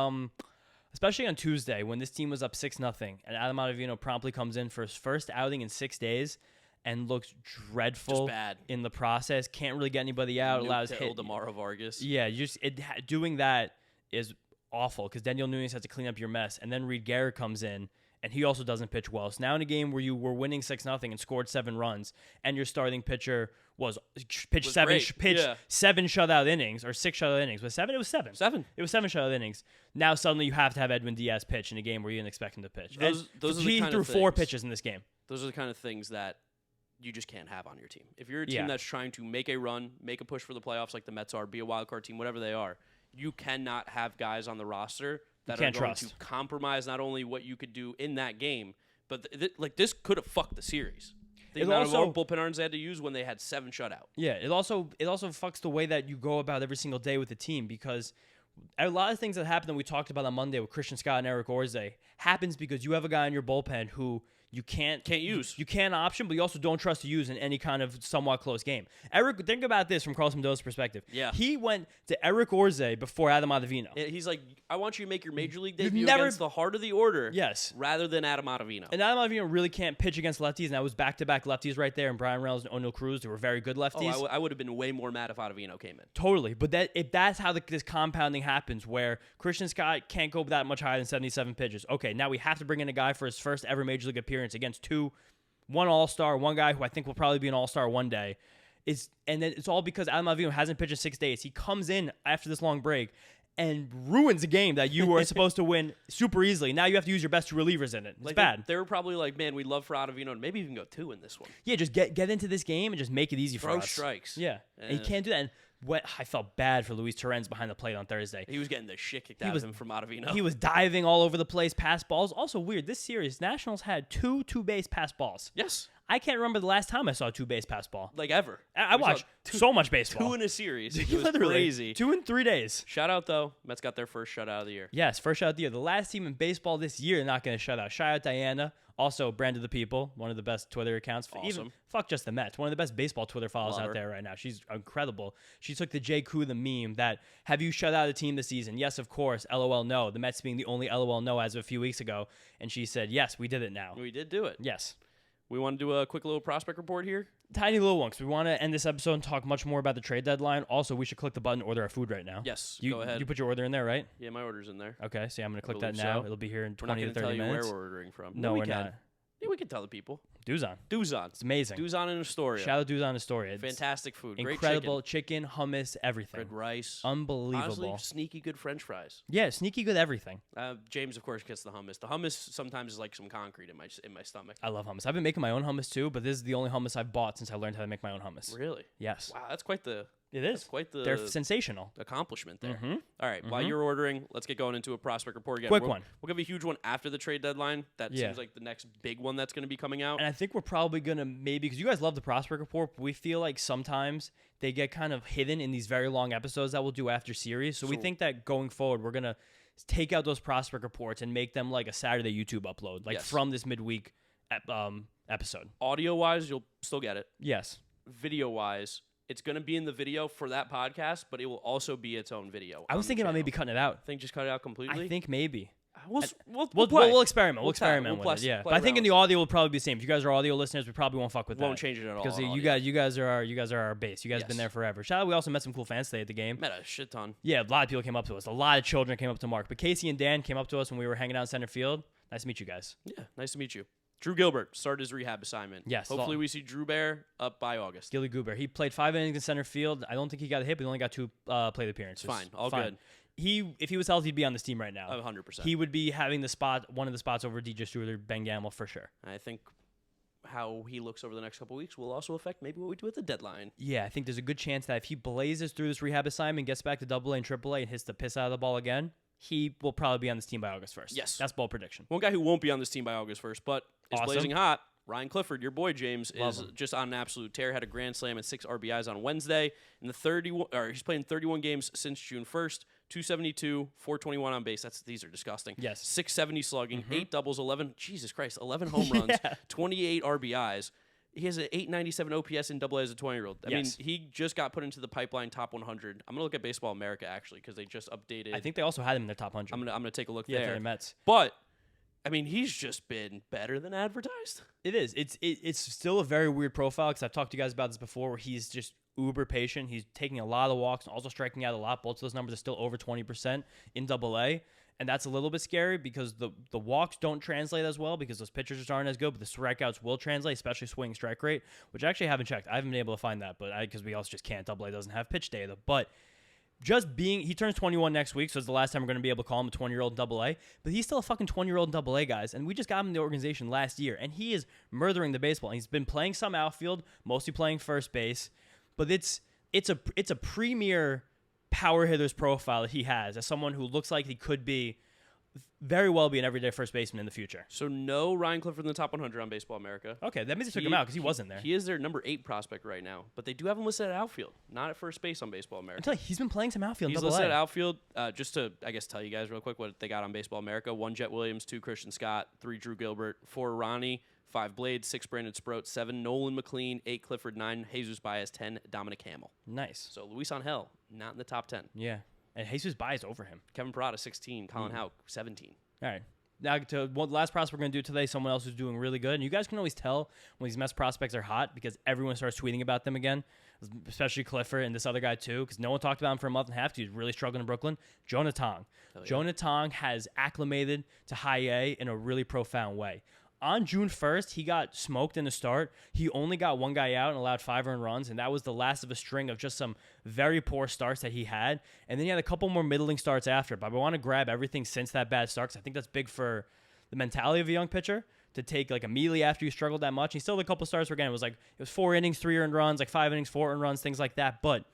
especially on Tuesday when this team was up 6-0, and Adam Ottavino promptly comes in for his first outing in 6 days and looks dreadful. Just bad in the process. Can't really get anybody out. Allows hit Ildemaro Vargas. Yeah, doing that is awful because Daniel Nunes has to clean up your mess, and then Reed Garrett comes in, and he also doesn't pitch well. So now in a game where you were winning 6-0 and scored 7 runs, and your starting pitcher pitched 7 shutout innings or 6 shutout innings. Was 7? It was 7. 7. It was 7 shutout innings. Now suddenly you have to have Edwin Diaz pitch in a game where you didn't expect him to pitch. Those are the he kind threw of 4 things. pitches in this game. Those are the kind of things that you just can't have on your team. If you're a team Yeah. that's trying to make a run, make a push for the playoffs like the Mets are, be a wild card team, whatever they are, you cannot have guys on the roster that are going to compromise not only what you could do in that game, but this could have fucked the series. The amount of bullpen arms they had to use when they had 7 shutout. Yeah, it also fucks the way that you go about every single day with the team, because a lot of things that happened that we talked about on Monday with Christian Scott and Eric Orze happens because you have a guy in your bullpen who you can't use. You can't option, but you also don't trust to use in any kind of somewhat close game. Eric, think about this from Carlos Mendoza's perspective. Yeah. He went to Eric Orze before Adam Ottavino. He's like, I want you to make your major league debut against the heart of the order. Yes. Rather than Adam Ottavino. And Adam Ottavino really can't pitch against lefties, and that was back-to-back lefties right there, and Brian Reynolds and O'Neal Cruz, who were very good lefties. Oh, I would have been way more mad if Ottavino came in. Totally. But if that's how this compounding happens, where Christian Scott can't go that much higher than 77 pitches. Okay, now we have to bring in a guy for his first ever major league appearance against one all-star, one guy who I think will probably be an all-star one day. And then it's all because Adam Ottavino hasn't pitched in 6 days. He comes in after this long break and ruins a game that you were supposed to win super easily. Now you have to use your best 2 relievers in it. It's bad. They were probably like, man, we'd love for Ottavino to maybe even go 2 in this one. Yeah, just get into this game and just make it easy for us. Throw strikes. Yeah. And he can't do that. And I felt bad for Luis Torrens behind the plate on Thursday. He was getting the shit kicked out of him from Ottavino. He was diving all over the place, pass balls. Also weird, this series, Nationals had 2 two-base pass balls. Yes. I can't remember the last time I saw a 2-base pass ball. Like ever. I watched so much baseball. 2 in a series. It was Literally, crazy. 2 in 3 days. Shout out, though. Mets got their first shutout of the year. Yes, first shutout of the year. The last team in baseball this year not going to shut out. Shout out Diana. Also, Brand of the People, one of the best Twitter accounts. Awesome. Fuck just the Mets. One of the best baseball Twitter followers out there right now. She's incredible. She took the J. Koo the meme that, have you shut out a team this season? Yes, of course. LOL, no. The Mets being the only LOL, no as of a few weeks ago. And she said, yes, we did it now. We did do it. Yes. We want to do a quick little prospect report here. Tiny little one, because we want to end this episode and talk much more about the trade deadline. Also, we should click the button to order our food right now. Yes, go ahead. You put your order in there, right? Yeah, my order's in there. Okay, so I'm going to click that now. So. It'll be here in 20 to 30 minutes. We're not going to tell you where we're ordering from. No, we're not. Yeah, we can tell the people. Duzon. It's amazing. Duzon in Astoria. Shout out Duzon Astoria. Fantastic food. Incredible Great chicken, hummus, everything. Red rice. Unbelievable. Honestly, sneaky good French fries. Yeah, sneaky good everything. James, of course, gets the hummus. The hummus sometimes is like some concrete in my stomach. I love hummus. I've been making my own hummus too, but this is the only hummus I've bought since I learned how to make my own hummus. Really? Yes. Wow, that's quite the... It is. That's quite the... They're sensational. Accomplishment there. All right, while you're ordering, let's get going into a prospect report again. Quick one. We'll give a huge one after the trade deadline. That seems like the next big one that's going to be coming out. And I think we're probably going to maybe, because you guys love the prospect report, but we feel like sometimes they get kind of hidden in these very long episodes that we'll do after series. So we think that going forward, we're going to take out those prospect reports and make them like a Saturday YouTube upload, like from this midweek episode. Audio-wise, you'll still get it. Yes. Video-wise, it's going to be in the video for that podcast, but it will also be its own video. I was thinking about maybe cutting it out. Think just cut it out completely? I think maybe. We'll experiment. We'll experiment with it. Yeah, but I think in the audio will probably be the same. If you guys are audio listeners, we probably won't fuck with that. Won't change it at all. Because you guys are our base. You guys have been there forever. Shout out. We also met some cool fans today at the game. Met a shit ton. Yeah, a lot of people came up to us. A lot of children came up to Mark. But Casey and Dan came up to us when we were hanging out in center field. Nice to meet you guys. Yeah, nice to meet you. Drew Gilbert started his rehab assignment. Yes. Hopefully we see Drew Bear up by August. Gilly Goober. He played 5 innings in center field. I don't think he got a hit, but he only got 2 plate appearances. Fine. All good. If he was healthy, he'd be on this team right now. 100%. He would be having one of the spots over DJ Stewart or Ben Gamble for sure. I think how he looks over the next couple of weeks will also affect maybe what we do at the deadline. Yeah, I think there's a good chance that if he blazes through this rehab assignment, gets back to AA and AAA and hits the piss out of the ball again, he will probably be on this team by August 1st. Yes. That's bold prediction. One guy who won't be on this team by August 1st, but is blazing hot, Ryan Clifford, your boy James, is just on an absolute tear. Had a grand slam and 6 RBIs on Wednesday. In the he's playing 31 games since June 1st. 272, 421 on base. These are disgusting. Yes. 670 slugging, 8 doubles, 11 home runs, 28 RBIs. He has an 897 OPS in AA as a 20-year-old. I mean, he just got put into the pipeline top 100. I'm going to look at Baseball America, actually, because they just updated. I think they also had him in their top 100. I'm gonna take a look there. The Mets. But, I mean, he's just been better than advertised. It is. It's still a very weird profile, because I've talked to you guys about this before, where he's just uber patient. He's taking a lot of walks and also striking out a lot. Both of those numbers are still over 20% in AA. And that's a little bit scary because the walks don't translate as well because those pitchers just aren't as good, but the strikeouts will translate, especially swing strike rate, which I actually haven't checked. I haven't been able to find that, but because we also just can't. AA doesn't have pitch data. But he turns 21 next week, so it's the last time we're going to be able to call him a 20-year-old in Double-A. But he's still a fucking 20-year-old in Double-A, guys. And we just got him in the organization last year, and he is murdering the baseball. And he's been playing some outfield, mostly playing first base. But it's a premier power hitter's profile that he has as someone who looks like he could very well be an everyday first baseman in the future. So no Ryan Clifford in the top 100 on Baseball America. Okay, that means they took him out because he wasn't there. He is their number 8 prospect right now, but they do have him listed at outfield, not at first base on Baseball America. I'm telling you, he's been playing some outfield. He's in Double-A. listed at outfield. Just to, I guess, tell you guys real quick what they got on Baseball America: 1 Jet Williams, 2 Christian Scott, 3 Drew Gilbert, 4 Ronnie, 5 Blade, 6 Brandon Sproat, 7 Nolan McLean, 8 Clifford, 9 Jesus Baez, 10 Dominic Hamill. Nice. So Luis Angel not in the top 10. Yeah, and Jesus Baez over him. Kevin Parada 16, Colin Houck 17. All right. Now, to one last prospect we're going to do today, someone else who's doing really good. And you guys can always tell when these Mets prospects are hot because everyone starts tweeting about them again, especially Clifford and this other guy too, because no one talked about him for a month and a half because he was really struggling in Brooklyn. Jonah Tong. Yeah. Jonah Tong has acclimated to high A in a really profound way. On June 1st, he got smoked in the start. He only got 1 guy out and allowed 5 earned runs, and that was the last of a string of just some very poor starts that he had. And then he had a couple more middling starts after. But I want to grab everything since that bad start because I think that's big for the mentality of a young pitcher to take like immediately after you struggled that much. He still had a couple starts where, again, it was 4 innings, 3 earned runs, like 5 innings, 4 earned runs, things like that. But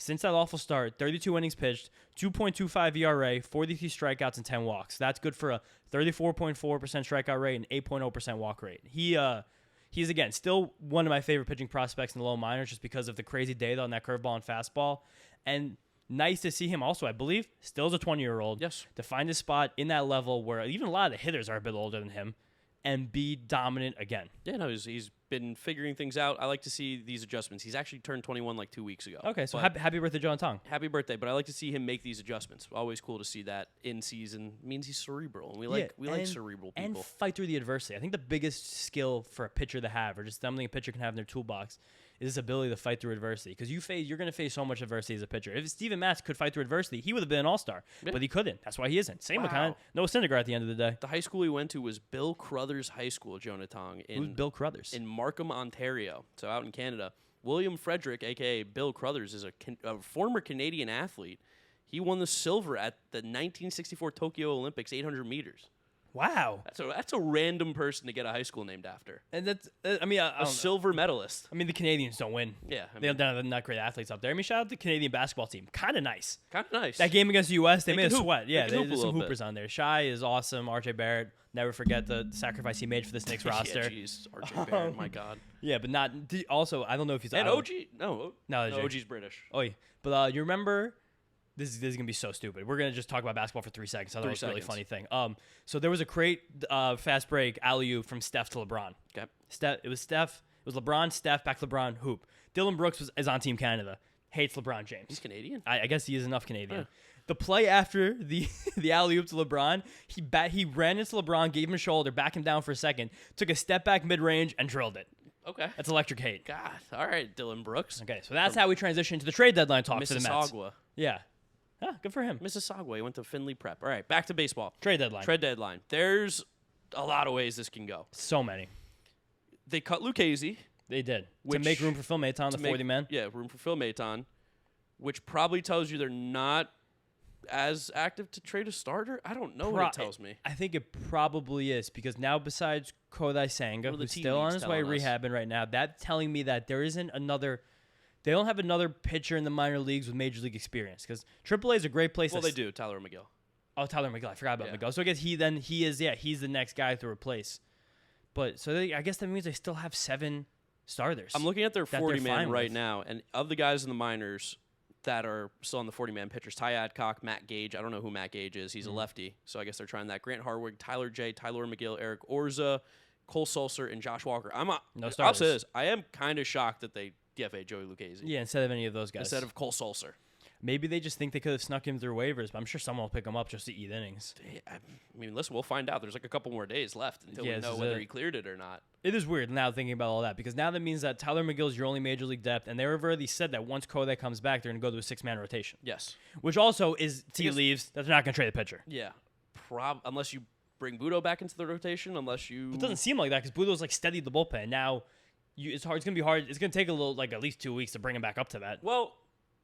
since that awful start, 32 innings pitched, 2.25 ERA, 43 strikeouts, and 10 walks. That's good for a 34.4% strikeout rate and 8.0% walk rate. He's, again, still one of my favorite pitching prospects in the low minors just because of the crazy data on that curveball and fastball. And nice to see him also, I believe, still as a 20-year-old. Yes. To find his spot in that level where even a lot of the hitters are a bit older than him and be dominant again. Yeah, no, he's been figuring things out. I like to see these adjustments. He's actually turned 21 like 2 weeks ago. Okay, so happy birthday, Jonah Tong. Happy birthday, but I like to see him make these adjustments. Always cool to see that in season. It means he's cerebral, and we like cerebral people. And fight through the adversity. I think the biggest skill for a pitcher to have, or just something a pitcher can have in their toolbox, is this ability to fight through adversity. Because you're going to face so much adversity as a pitcher. If Steven Matz could fight through adversity, he would have been an all-star, but he couldn't. That's why he isn't. Same with kind of Noah Syndergaard at the end of the day. The high school he went to was Bill Crothers High School, Jonah Tong. Who's Bill Crothers? In Markham, Ontario, so out in Canada. William Frederick, a.k.a. Bill Crothers, is a former Canadian athlete. He won the silver at the 1964 Tokyo Olympics, 800 meters. Wow. That's a random person to get a high school named after. And that's, I mean, a silver medalist. I mean, the Canadians don't win. Yeah. They're not great athletes up there. I mean, shout out to the Canadian basketball team. Kind of nice. That game against the U.S., they made us sweat. Yeah, there's some hoopers on there. Shai is awesome. RJ Barrett, never forget the sacrifice he made for this Knicks roster. Yeah, jeez. RJ Barrett, my God. Yeah, but not, also, I don't know if he's... And OG? No, OG's British. Oh, yeah. But you remember... This is going to be so stupid. We're going to just talk about basketball for 3 seconds. I thought it was a really funny thing. So there was a great fast break alley-oop from Steph to LeBron. Okay. It was LeBron, Steph, back to LeBron, hoop. Dylan Brooks is on Team Canada. Hates LeBron James. He's Canadian? I guess he is enough Canadian. The play after the alley-oop to LeBron, he ran into LeBron, gave him a shoulder, backed him down for a second, took a step back mid-range, and drilled it. Okay. That's electric hate. God. All right, Dylan Brooks. Okay, so that's how we transition to the trade deadline talk for the Mets. Mississauga. Yeah. Ah, good for him. Mississauga. He went to Findlay Prep. All right, back to baseball. Trade deadline. There's a lot of ways this can go. So many. They cut Lucchese. They did. To make room for Phil Maton, the 40-man. Yeah, room for Phil Maton, which probably tells you they're not as active to trade a starter. I don't know what it tells me. I think it probably is because now besides Kodai Senga, who's still on his way rehabbing right now, that's telling me that there isn't another... They don't have another pitcher in the minor leagues with major league experience because AAA is a great place. Well, they do. Tyler McGill. Oh, Tyler McGill. I forgot about McGill. So I guess he's the next guy to replace. But so I guess that means they still have 7 starters. I'm looking at their 40-man right now, and of the guys in the minors that are still on the 40-man pitchers, Ty Adcock, Matt Gage. I don't know who Matt Gage is. He's a lefty, so I guess they're trying that. Grant Harwig, Tyler J, Tyler McGill, Eric Orza, Cole Sulser, and Josh Walker. No starters. I'll say this. I am kind of shocked that they DFA Joey Lucchese. Yeah, instead of any of those guys. Instead of Cole Sulser. Maybe they just think they could have snuck him through waivers, but I'm sure someone will pick him up just to eat innings. I mean, listen, we'll find out. There's like a couple more days left until we know whether he cleared it or not. It is weird now thinking about all that because now that means that Tyler McGill is your only major league depth, and they've already said that once Kodai comes back, they're going to go to a 6-man rotation. Yes. Which also is tea leaves that they're not going to trade the pitcher. Yeah. Unless you bring Budo back into the rotation, unless you... It doesn't seem like that because Budo's like steadied the bullpen. Now, it's hard. It's going to be hard. It's going to take a little, like at least 2 weeks to bring him back up to that. Well...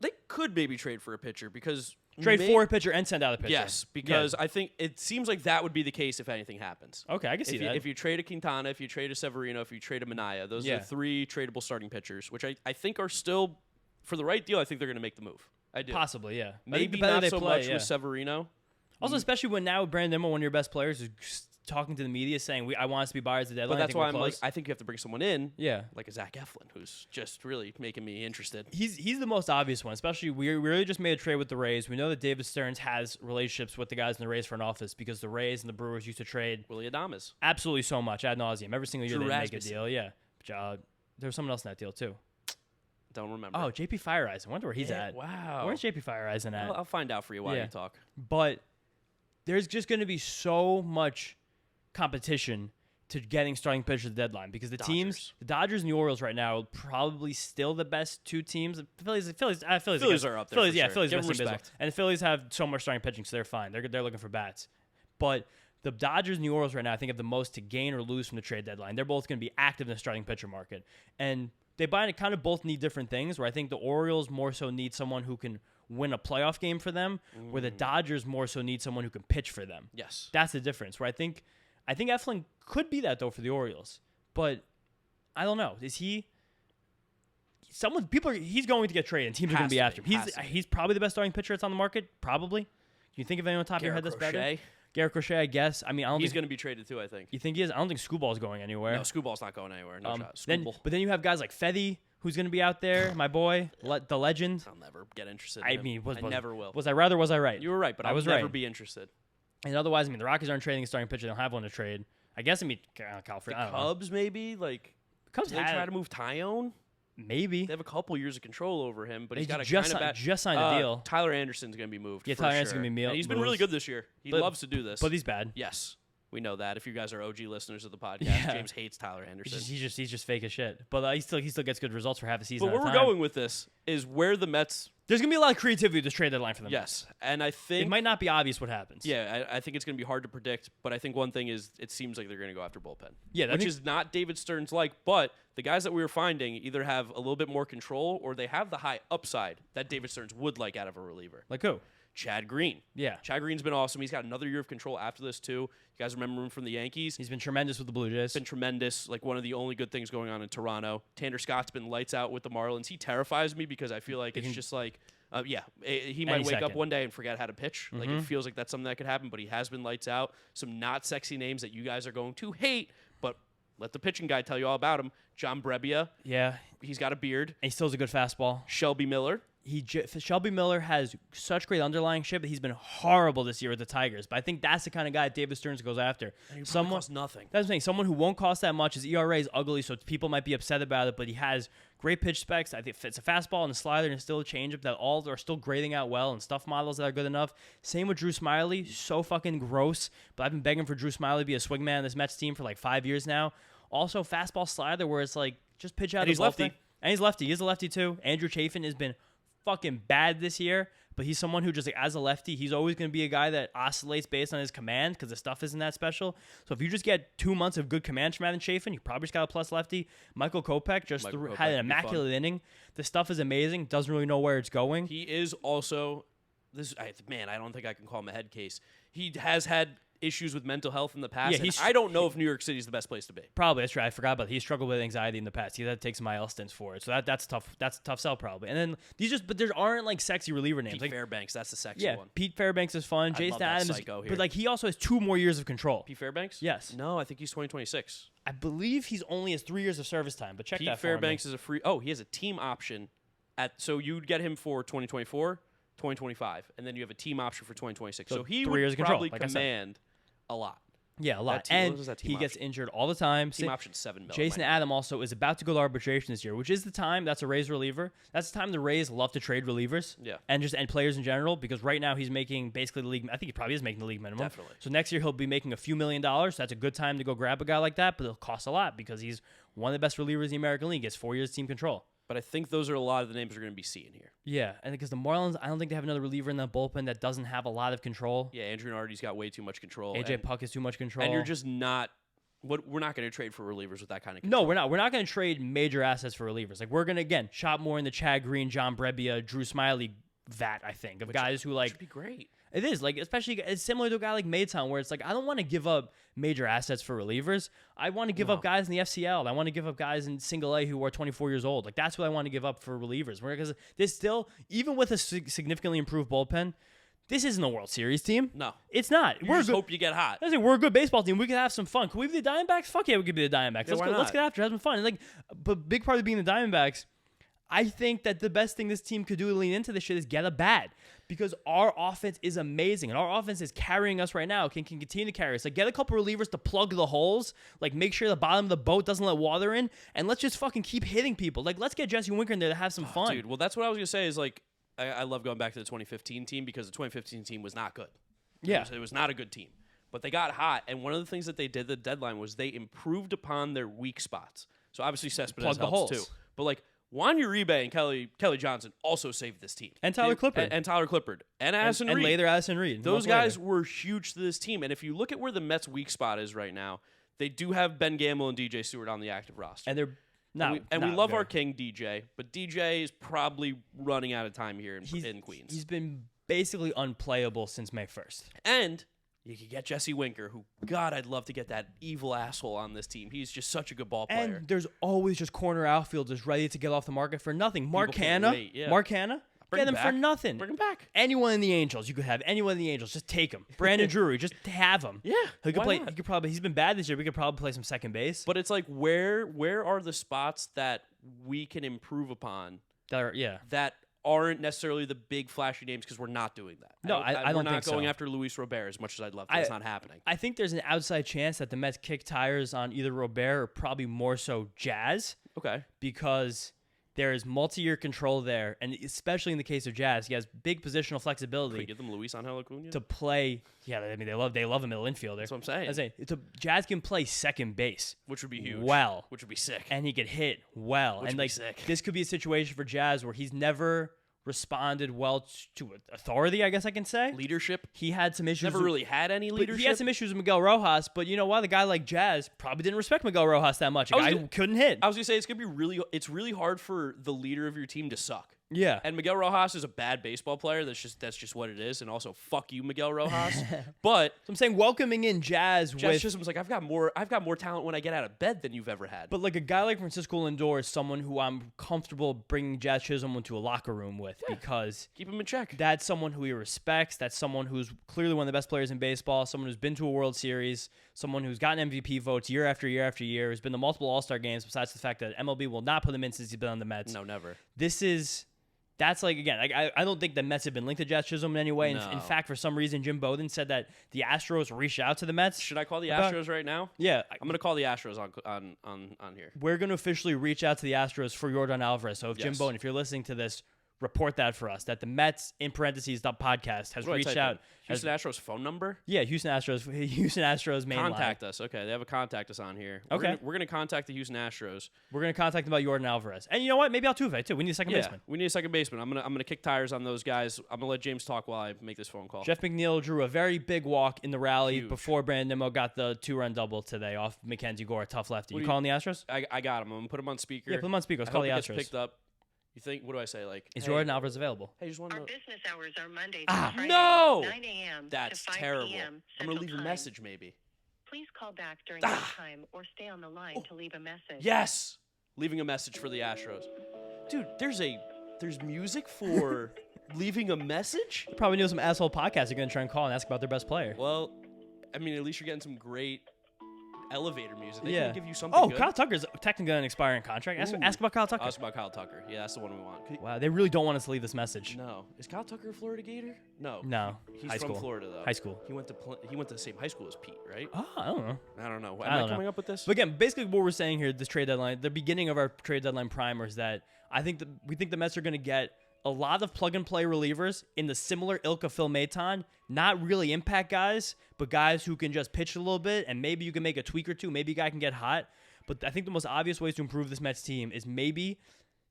They could maybe trade for a pitcher because Trade for a pitcher and send out a pitcher. Yes, because I think it seems like that would be the case if anything happens. Okay, I can see that. If you trade a Quintana, if you trade a Severino, if you trade a Minaya, those are 3 tradable starting pitchers, which I think are still, for the right deal, I think they're going to make the move. I do. Possibly, yeah. Maybe not so much with Severino. Also, especially when now Brandon Nimmo, one of your best players, is talking to the media saying, I want us to be buyers at the deadline. But that's why I'm like, I think you have to bring someone in, yeah, like a Zach Eflin, who's just really making me interested. He's the most obvious one, especially we really just made a trade with the Rays. We know that David Stearns has relationships with the guys in the Rays front office because the Rays and the Brewers used to trade Willie Adames. Absolutely so much, ad nauseum. Every single year they make a deal, yeah. There was someone else in that deal, too. Don't remember. Oh, JP Fireeyes. I wonder where he's at. Wow. Where's JP Fireeyes at? I'll find out for you while you talk. But there's just going to be so much competition to getting starting pitchers at the deadline because the Dodgers and the Orioles right now are probably still the best 2 teams. Phillies are up there. Phillies are Give respect. And the Phillies have so much starting pitching, so they're fine. They're looking for bats. But the Dodgers and the Orioles right now, I think, have the most to gain or lose from the trade deadline. They're both going to be active in the starting pitcher market, and they kind of both need different things. Where I think the Orioles more so need someone who can win a playoff game for them, where the Dodgers more so need someone who can pitch for them. Yes, that's the difference. Where I think Eflin could be that though for the Orioles, but I don't know. Is he? He's going to get traded, and teams are going to be after him. He's probably the best starting pitcher that's on the market. Probably. Can you think of anyone on top of your head that's better? Garrett Crochet, I guess. I mean, I don't think he's going to be traded too, I think. You think he is? I don't think Screwball's going anywhere. No, Screwball's not going anywhere. No shot. But then you have guys like Fethy, who's going to be out there, my boy, the legend. I'll never get interested in him. I never will. Was I right or was I right? You were right, but I would never be interested. And otherwise, the Rockies aren't trading a starting pitcher. They don't have one to trade. I guess California. The Cubs, maybe? Cubs try to move Tyone? Maybe. They have a couple years of control over him, but he's got just signed a deal. Tyler Anderson's going to be moved. Yeah, Tyler Anderson's going to be moved. And he's been really good this year. He loves to do this. But he's bad. Yes. We know that. If you guys are OG listeners of the podcast, James hates Tyler Anderson. He's just fake as shit. But he still gets good results for half a season. But where we're going with this is where the Mets. There's going to be a lot of creativity with this trade deadline for them. Yes, and I think it might not be obvious what happens. Yeah, I think it's going to be hard to predict. But I think one thing is it seems like they're going to go after bullpen. Yeah, which is not David Stearns like. But the guys that we were finding either have a little bit more control or they have the high upside that David Stearns would like out of a reliever. Like who? Chad Green. Yeah. Chad Green's been awesome. He's got another year of control after this, too. You guys remember him from the Yankees? He's been tremendous with the Blue Jays. Been tremendous. Like one of the only good things going on in Toronto. Tanner Scott's been lights out with the Marlins. He terrifies me because I feel like it's just like, he might wake up one day and forget how to pitch. Like it feels like that's something that could happen, but he has been lights out. Some not sexy names that you guys are going to hate, but let the pitching guy tell you all about him. John Brebbia. Yeah. He's got a beard. And he still has a good fastball. Shelby Miller. Shelby Miller has such great underlying shit, but he's been horrible this year with the Tigers. But I think that's the kind of guy that David Stearns goes after. Someone costs nothing. That's the thing. Someone who won't cost that much. His ERA is ugly, so people might be upset about it. But he has great pitch specs. I think it's a fastball and a slider and still a changeup that all are still grading out well and stuff models that are good enough. Same with Drew Smyly. So fucking gross. But I've been begging for Drew Smyly to be a swingman on this Mets team for like 5 years now. Also, fastball slider where it's like just pitch out. And he's lefty. And he's lefty. He's a lefty too. Andrew Chafin has been fucking bad this year, but he's someone who just like as a lefty, he's always going to be a guy that oscillates based on his command because the stuff isn't that special. So if you just get 2 months of good command from Adam Chafin, you probably just got a plus lefty. Michael Kopech had an immaculate inning. The stuff is amazing. Doesn't really know where it's going. He is also I don't think I can call him a head case. He has had issues with mental health in the past. Yeah, I don't know if New York City is the best place to be. Probably, that's right. I forgot about it. He struggled with anxiety in the past. He had to take some IL stints for it. So that's tough. That's a tough sell probably. And then but there aren't like sexy reliever names. Pete like Fairbanks, that's the sexy one. Pete Fairbanks is fun. Jason Adams, but like he also has 2 more years of control. Pete Fairbanks? Yes. No, I think he's 2026. I believe he's only has 3 years of service time. But check Pete that. Fairbanks is a free. Oh, he has a team option so you'd get him for 2024, 2025, and then you have a team option for 2026. So he 3 would years of probably control, like command a lot. Yeah, a lot. And he gets injured all the time. Team option $7 million. Jason Adam also is about to go to arbitration this year, which is the time. That's a Rays reliever. That's the time the Rays love to trade relievers. Yeah. And players in general, because right now he's making basically the league. I think he probably is making the league minimum. Definitely. So next year he'll be making a few $1 million. So that's a good time to go grab a guy like that, but it'll cost a lot because he's one of the best relievers in the American League. He gets 4 years team control. But I think those are a lot of the names we're going to be seeing here. Yeah, and because the Marlins, I don't think they have another reliever in that bullpen that doesn't have a lot of control. Yeah, Andrew Nardi's got way too much control. AJ Puck has too much control. And you're just not We're not going to trade for relievers with that kind of No, control. we're not. We're not going to trade major assets for relievers. Like, we're going to, again, shop more in the Chad Green, John Brebbia, Drew Smiley vat, I think, of guys who, like... Which would be great. It is, like, especially, it's similar to a guy like Maton, where it's like, I don't want to give up major assets for relievers. I want to give up guys in the FCL. I want to give up guys in single A who are 24 years old. Like, that's what I want to give up for relievers. Because this still, even with a significantly improved bullpen, this isn't a World Series team. No. It's not. You just hope you get hot. We're a good baseball team. We can have some fun. Can we be the Diamondbacks? Fuck yeah, we could be the Diamondbacks. Yeah, Let's get after it. Have some fun. And like, but big part of being the Diamondbacks, I think that the best thing this team could do to lean into this shit is get a bat. Because our offense is amazing. And our offense is carrying us right now. Can continue to carry us. Like, get a couple relievers to plug the holes. Like, make sure the bottom of the boat doesn't let water in. And let's just fucking keep hitting people. Like, let's get Jesse Winker in there to have some fun. Dude, well, that's what I was going to say is, like, I love going back to the 2015 team because the 2015 team was not good. Yeah. It was not a good team. But they got hot. And one of the things that they did at the deadline was they improved upon their weak spots. So, obviously, Cespedes helps, too. But, like, Juan Uribe and Kelly Johnson also saved this team. And Tyler Clippard. And Tyler Clippard. And Addison Reed. And later Addison Reed. Those guys were huge to this team. And if you look at where the Mets' weak spot is right now, they do have Ben Gamble and DJ Stewart on the active roster. And they're we love our king DJ, but DJ is probably running out of time here in Queens. He's been basically unplayable since May 1st. And you could get Jesse Winker, who, God, I'd love to get that evil asshole on this team. He's just such a good ball player. And there's always just corner outfielders ready to get off the market for nothing. Mark Hanna, get him for nothing. Bring him back. Anyone in the Angels, you could have anyone in the Angels. Just take him. Brandon Drury, just have him. Yeah, he could play. Not? He could probably. He's been bad this year. We could probably play some second base. But it's like, where are the spots that we can improve upon? That aren't necessarily the big flashy names because we're not doing that. No, I don't think so. We're not going after Luis Robert as much as I'd love to. It's not happening. I think there's an outside chance that the Mets kick tires on either Robert or probably more so Jazz. Okay. Because there is multi-year control there, and especially in the case of Jazz, he has big positional flexibility. Can we give them Luis Angel Acuna? To play. Yeah, I mean, they love a middle infielder. That's what I'm saying. Jazz can play second base. Which would be huge. Well. Which would be sick. And he could hit well. Which would be sick. This could be a situation for Jazz where he's never responded well to authority, I guess I can say. Leadership. He had some issues. Never really had any leadership. He had some issues with Miguel Rojas, but you know what? The guy like Jazz probably didn't respect Miguel Rojas that much. A guy who couldn't hit. I was going to say, it's really hard for the leader of your team to suck. Yeah. And Miguel Rojas is a bad baseball player. That's just what it is. And also, fuck you, Miguel Rojas. But so I'm saying welcoming in Jazz Chisholm was like, I've got more talent when I get out of bed than you've ever had. But like a guy like Francisco Lindor is someone who I'm comfortable bringing Jazz Chisholm into a locker room with because keep him in check. That's someone who he respects. That's someone who's clearly one of the best players in baseball. Someone who's been to a World Series. Someone who's gotten MVP votes year after year after year. Who's been to multiple All-Star games. Besides the fact that MLB will not put him in since he's been on the Mets. No, never. That's like, again, I don't think the Mets have been linked to Jazz Chisholm in any way. No. In fact, for some reason, Jim Bowden said that the Astros reached out to the Mets. Should I call the Astros right now? Yeah. I'm going to call the Astros on here. We're going to officially reach out to the Astros for Yordan Alvarez. So if Jim Bowden, if you're listening to this, report that for us, that the Mets, in parentheses, the podcast, has reached out. Houston Astros phone number? Yeah, Houston Astros main line. Contact us. Okay, they have a contact us on here. Okay. We're gonna contact the Houston Astros. We're going to contact them about Yordan Alvarez. And you know what? Maybe Altuve, too. We need a second baseman. We need a second baseman. I'm gonna kick tires on those guys. I'm going to let James talk while I make this phone call. Jeff McNeil drew a very big walk in the rally Huge. before Brandon Nimmo got the 2-run double today off Mackenzie Gore, a tough lefty. You calling the Astros? I got him. I'm going to put him on speaker. Yeah, put him on speaker. Let's call the Astros. Picked up. You think? What do I say? Like, is Yordan Alvarez available? Hey, just want to Our business hours are Monday through Friday, no! 9 a.m. That's to 5 terrible. p.m. I'm going to leave Central a Time. message maybe. Please call back during that time or stay on the line to leave a message. Yes! Leaving a message for the Astros. Dude, there's music for leaving a message? You probably know some asshole podcasts are going to try and call and ask about their best player. Well, I mean, at least you're getting some great elevator music. They yeah. can give you something good. Kyle Tucker's technically got an expiring contract. Ask about Kyle Tucker. Ask about Kyle Tucker. Yeah, that's the one we want. Wow, they really don't want us to leave this message. No. Is Kyle Tucker a Florida Gator? No. He's high from school. Florida, though. High school. He went to the same high school as Pete, right? Oh, I don't know. I don't know. Am I coming up with this? But again, basically what we're saying here, this trade deadline, the beginning of our trade deadline primer is that we think the Mets are going to get a lot of plug-and-play relievers in the similar ilk of Phil Maton, not really impact guys, but guys who can just pitch a little bit, and maybe you can make a tweak or two. Maybe a guy can get hot. But I think the most obvious ways to improve this Mets team is maybe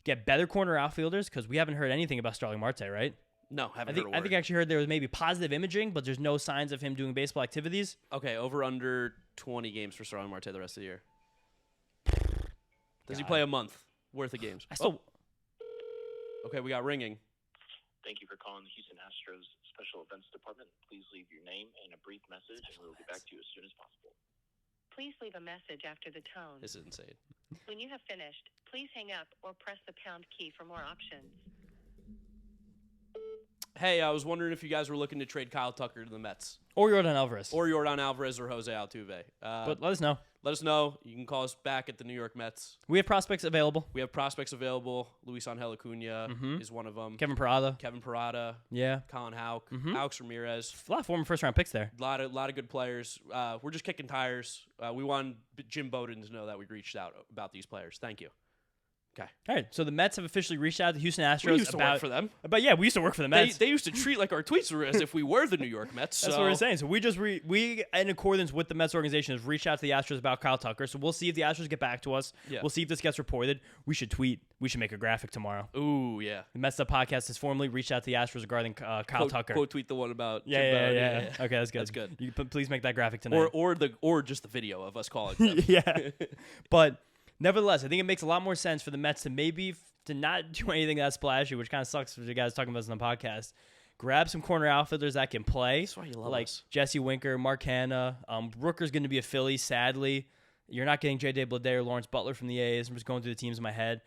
get better corner outfielders, because we haven't heard anything about Starling Marte, right? No, haven't heard a word. I think I actually heard there was maybe positive imaging, but there's no signs of him doing baseball activities. Okay, over under 20 games for Starling Marte the rest of the year. Does he play a month worth of games? Okay, we got ringing. Thank you for calling the Houston Astros Special Events Department. Please leave your name and a brief message, and we will get back to you as soon as possible. Please leave a message after the tone. This is insane. When you have finished, please hang up or press the pound key for more options. Hey, I was wondering if you guys were looking to trade Kyle Tucker to the Mets. Or Yordan Alvarez. Or Yordan Alvarez or Jose Altuve. But let us know. Let us know. You can call us back at the New York Mets. We have prospects available. We have prospects available. Luis Angel Acuna is one of them. Kevin Parada. Yeah. Colin Houck. Alex Ramirez. A lot of former first-round picks there. A lot of good players. We're just kicking tires. We want Jim Bowden to know that we reached out about these players. Thank you. Okay. All right. So the Mets have officially reached out to the Houston Astros. We used to work for them. But yeah, we used to work for the Mets. They used to treat like our tweets were as if we were the New York Mets. That's what we're saying. So we in accordance with the Mets organization, has reached out to the Astros about Kyle Tucker. So we'll see if the Astros get back to us. Yeah. We'll see if this gets reported. We should tweet. We should make a graphic tomorrow. Ooh, yeah. The Mets'd podcast has formally reached out to the Astros regarding Kyle Tucker. Quote tweet the one about Yeah. Okay, that's good. That's good. You please make that graphic tonight. Or just the video of us calling them. Yeah. But nevertheless, I think it makes a lot more sense for the Mets to to not do anything that splashy, which kind of sucks for you guys talking about this on the podcast. Grab some corner outfielders that can play. That's why you love like us. Jesse Winker, Mark Hanna. Rooker's going to be a Philly, sadly. You're not getting J.J. Bleday or Lawrence Butler from the A's. I'm just going through the teams in my head.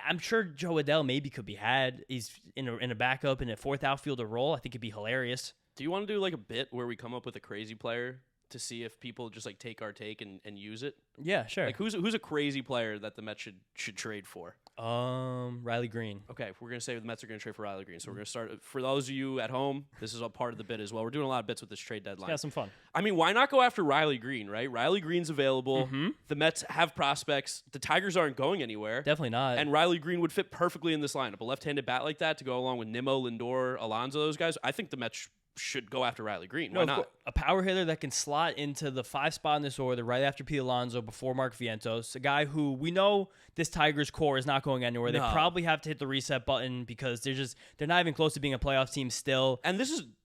I'm sure Joe Adell maybe could be had. He's in a backup in a fourth outfielder role. I think it'd be hilarious. Do you want to do like a bit where we come up with a crazy player to see if people just like take our take and use it? Yeah, sure. Like who's a crazy player that the Mets should trade for? Riley Green. Okay, we're gonna say the Mets are gonna trade for Riley Green. So we're gonna start. For those of you at home, this is a part of the bit as well. We're doing a lot of bits with this trade deadline. Yeah, some fun. I mean, why not go after Riley Green, right? Riley Green's available. The Mets have prospects. The Tigers aren't going anywhere. Definitely not. And Riley Green would fit perfectly in this lineup. A left-handed bat like that to go along with Nimmo, Lindor, Alonso, those guys. I think the Mets should go after Riley Green. Why not? A power hitter that can slot into the 5 spot in this order right after Pete Alonso, before Mark Vientos, a guy who we know this Tigers core is not going anywhere. No. They probably have to hit the reset button because they're not even close to being a playoff team still. And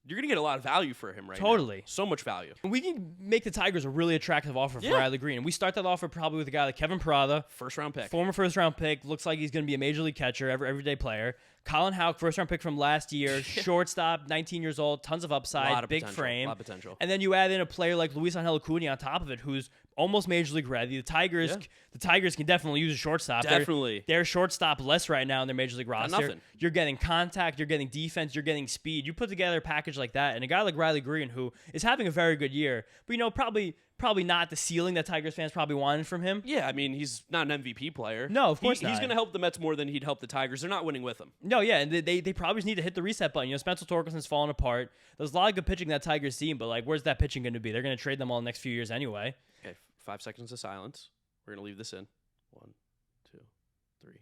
you're gonna get a lot of value for him right now. Totally. So much value. We can make the Tigers a really attractive offer for Riley Green. And we start that offer probably with a guy like Kevin Parada. First-round pick. Former first-round pick. Looks like he's going to be a major league catcher, everyday player. Colin Houck, first-round pick from last year. Shortstop, 19 years old, tons of upside, big frame. A lot of potential. And then you add in a player like Luis Angel Acuna on top of it, who's almost major league ready. The Tigers can definitely use a shortstop. Definitely. They're shortstop less right now in their major league roster. Nothing. You're getting contact, you're getting defense, you're getting speed. You put together a package like that, and a guy like Riley Green, who is having a very good year, but probably not the ceiling that Tigers fans probably wanted from him. Yeah, I mean, he's not an MVP player. No, of course not. He's going to help the Mets more than he'd help the Tigers. They're not winning with him. No, yeah, and they probably just need to hit the reset button. Spencer Torkelson's falling apart. There's a lot of good pitching that Tigers team, but where's that pitching going to be? They're going to trade them all the next few years anyway. Okay, 5 seconds of silence. We're going to leave this in. 1, 2, 3,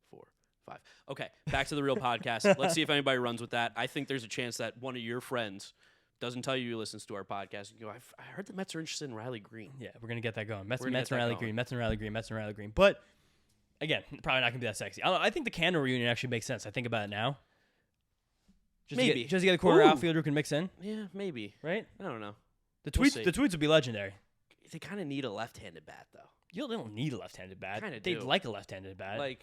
4, 5. Okay, back to the real podcast. Let's see if anybody runs with that. I think there's a chance that one of your friends doesn't tell you he listens to our podcast. You go, I heard the Mets are interested in Riley Green. Yeah, we're going to get that going. Mets We're gonna and get that Riley going. Green, Mets and Riley Green, Mets and Riley Green. But, again, probably not going to be that sexy. I think the Canner reunion actually makes sense. I think about it now. Maybe. Just to get a corner outfielder who can mix in, Yeah, maybe. right? I don't know. The We'll tweets see. the tweets would be legendary. They kind of need a left-handed bat, though. They don't need a left-handed bat. Kinda They'd do. like a left-handed bat.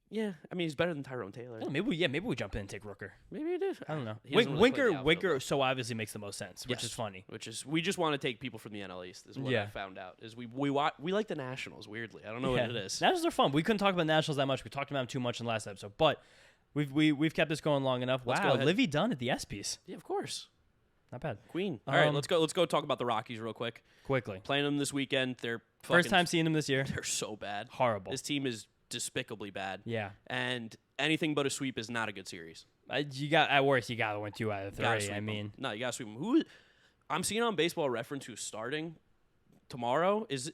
Yeah, I mean, he's better than Tyrone Taylor. maybe we jump in and take Rooker. Maybe he did. I don't know. He doesn't really play the outfield, Winker though. so obviously makes the most sense, which Yes. is funny. We just want to take people from the NL East. Is what Yeah. I found out. Is we like the Nationals. Weirdly, I don't know what it is. Nationals are fun. We couldn't talk about Nationals that much. We talked about them too much in the last episode, but we've kept this going long enough. Let's wow, go ahead. Livy Dunn at the ESPYs. Yeah, of course. Not bad. Queen. All right, let's go talk about the Rockies real quick. Quickly. Playing them this weekend. They're First time seeing them this year. They're so bad. Horrible. This team is despicably bad. Yeah. And anything but a sweep is not a good series. At worst, you got to win 2 out of 3. Gotta sweep 'em. No, you got to sweep them. I'm seeing on Baseball Reference who's starting tomorrow is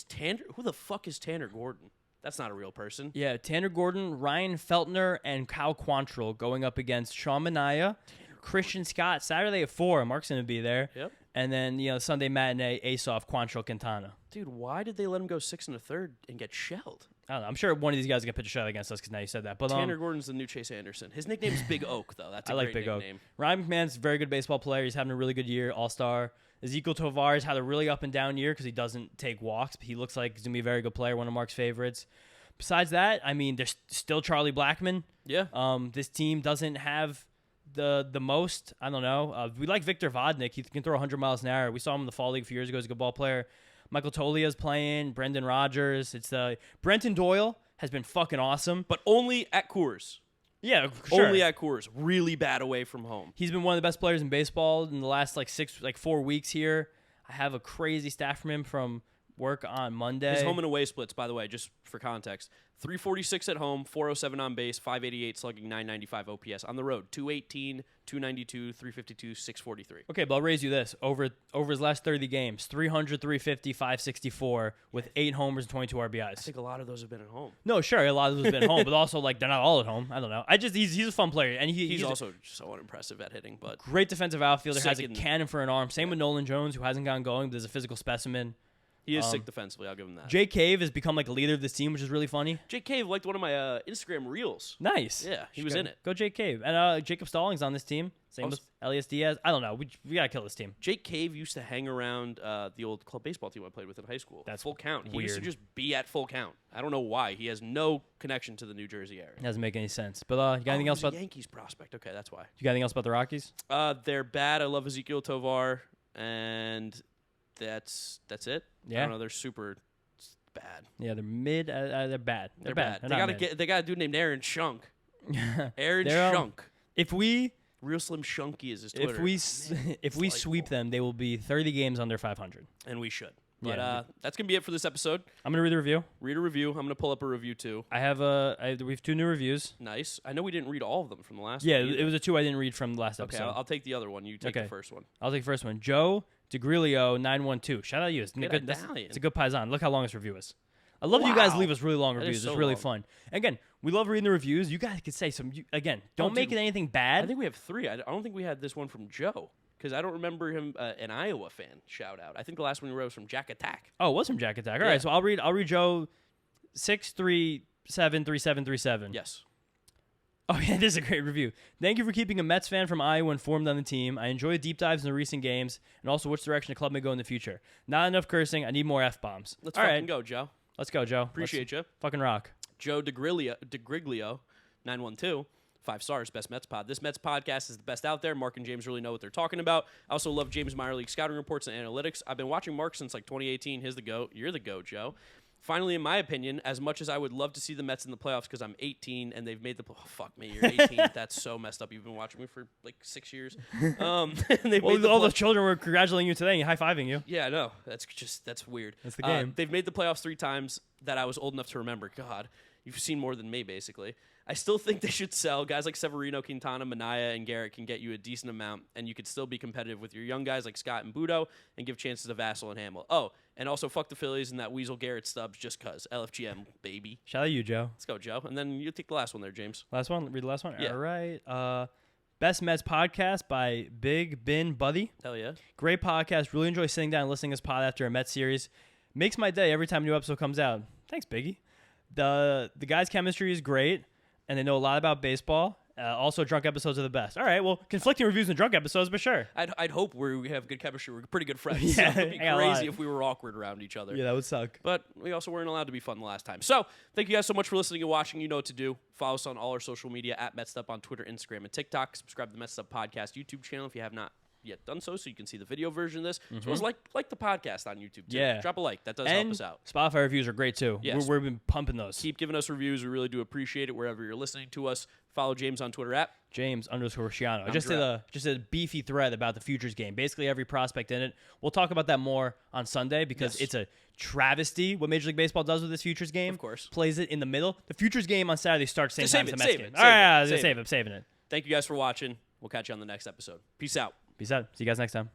Tanner. Who the fuck is Tanner Gordon? That's not a real person. Yeah, Tanner Gordon, Ryan Feltner, and Kyle Quantrill going up against Sean Manaea, Christian Scott. Saturday at 4. Mark's going to be there. Yep. And then, Sunday matinee, ace-off, Quantrill, Quintana. Dude, why did they let him go 6 1/3 and get shelled? I don't know. I'm sure one of these guys is going to pitch a shutout against us because now you said that. But Tanner Gordon's the new Chase Anderson. His nickname's Big Oak, though. That's a I like great Big Oak. nickname. Ryan McMahon's a very good baseball player. He's having a really good year, all-star. Ezekiel Tovar's had a really up-and-down year because he doesn't take walks, but he looks like he's going to be a very good player, one of Mark's favorites. Besides that, I mean, there's still Charlie Blackmon. Yeah. This team doesn't have the most. I don't know. We like Victor Vodnik. He can throw 100 miles an hour. We saw him in the fall league a few years ago. He's a good ball player. Michael Tolia's playing. Brendan Rodgers. Brenton Doyle has been fucking awesome. But only at Coors. Yeah, sure. Only at Coors. Really bad away from home. He's been one of the best players in baseball in the last 4 weeks here. I have a crazy stat from him from work on Monday. His home and away splits, by the way, just for context. 346 at home, 407 on base, 588 slugging, 995 OPS. On the road, 218, 292, 352, 643. Okay, but I'll raise you this. Over his last 30 games, 300, 350, 564 with 8 homers and 22 RBIs. I think a lot of those have been at home. No, sure, a lot of those have been at home, but also they're not all at home. I don't know. He's a fun player, and he's also so unimpressive at hitting, but great defensive outfielder, has a Second. cannon for an arm. Same with Nolan Jones, who hasn't gotten going, but is a physical specimen. he is sick defensively. I'll give him that. Jake Cave has become like a leader of this team, which is really funny. Jake Cave liked one of my Instagram reels. Nice. Yeah, he was in it. Go Jake Cave. And Jacob Stallings on this team. Same with Elias Diaz. I don't know. We got to kill this team. Jake Cave used to hang around the old club baseball team I played with in high school. That's Full Count. He used to weird. just be at Full Count. I don't know why. He has no connection to the New Jersey area. It doesn't make any sense. But you got anything else he was about a Yankees prospect? Okay, that's why. you got anything else about the Rockies? They're bad. I love Ezekiel Tovar, and that's it. Yeah. I don't know. They're super bad. Yeah, they're mid. They're bad. They're bad. bad. They got a dude named Aaron Shunk. Aaron They're, Shunk. If we Real Slim Shunky is his Twitter. if we sweep them, they will be 30 games under 500. And we should. But Yeah. that's gonna be it for this episode. I'm gonna read the review. Read a review. I'm gonna pull up a review too. I have we have 2 new reviews. Nice. I know we didn't read all of them from the last Yeah, one. it was a 2 I didn't read from the last Okay, episode. I'll take the other one. You take Okay. the first one. I'll take the first one. Joe DeGrilio 912. Shout out to you. It's Good Italian. It's a good paisan. Look how long this review is. I love that you guys Wow. leave us really long That is reviews. so It's really long. fun. Again, we love reading the reviews. You guys could say some. Don't make dude, it anything I bad. think we have 3. I don't think we had this one from Joe because I don't remember him an Iowa fan shout out. I think the last one we wrote was from Jack Attack. Oh, it was from Jack Attack. All Yeah. right, so I'll read Joe 6373737. Yes. Oh yeah, this is a great review. Thank you for keeping a Mets fan from Iowa informed on the team. I enjoy deep dives in the recent games and also which direction the club may go in the future. Not enough cursing. I need more F-bombs. Let's All fucking right, go, Joe. let's go, Joe. Appreciate you. Let's fucking rock. Joe DeGriglio 912. 5 stars, best Mets pod. This Mets podcast is the best out there. Mark and James really know what they're talking about. I also love James' minor league scouting reports and analytics. I've been watching Mark since 2018. He's the GOAT. You're the GOAT, Joe. Finally, in my opinion, as much as I would love to see the Mets in the playoffs because I'm 18 and they've made the fuck me, you're 18. That's so messed up. You've been watching me for 6 years. And they've made All those children were congratulating you today and high-fiving you. Yeah, I know. That's weird. That's the game. They've made the playoffs 3 times that I was old enough to remember. God, you've seen more than me, basically. I still think they should sell. Guys like Severino, Quintana, Minaya, and Garrett can get you a decent amount, and you could still be competitive with your young guys like Scott and Budo and give chances to Vassell and Hamill. Oh, and also fuck the Phillies and that Weasel Garrett Stubbs just cuz. LFGM, baby. Shout out to you, Joe. Let's go, Joe. And then you take the last one there, James. Last one? Read the last one? Yeah. All right. Best Mets podcast by Big Bin Buddy. Hell yeah. Great podcast. Really enjoy sitting down and listening to this pod after a Mets series. Makes my day every time a new episode comes out. Thanks, Biggie. The guys' chemistry is great, and they know a lot about baseball. Also, drunk episodes are the best. All right, well, conflicting reviews and drunk episodes, but sure. I'd hope we have good chemistry. We're pretty good friends. Yeah, So it would be I got a lot. crazy if we were awkward around each other. Yeah, that would suck. But we also weren't allowed to be fun the last time. So thank you guys so much for listening and watching. You know what to do. Follow us on all our social media at Mets'd on Twitter, Instagram, and TikTok. Subscribe to the Mets'd Podcast YouTube channel if you have not yet done so you can see the video version of this. As well as like the podcast on YouTube too. Yeah. Drop a like. That does And help us out. Spotify reviews are great, too. Yes. We've been pumping those. Keep giving us reviews. We really do appreciate it wherever you're listening to us. Follow James on Twitter at James_Shiano. I I'm just did a beefy thread about the futures game. Basically, every prospect in it. We'll talk about that more on Sunday because Yes. it's a travesty what Major League Baseball does with this futures game. Of course. Plays it in the middle. The futures game on Saturday starts same Just time save as the it, Mets save game. it, All save right, it, save I'm saving it. Thank you guys for watching. We'll catch you on the next episode. Peace out. Peace out. See you guys next time.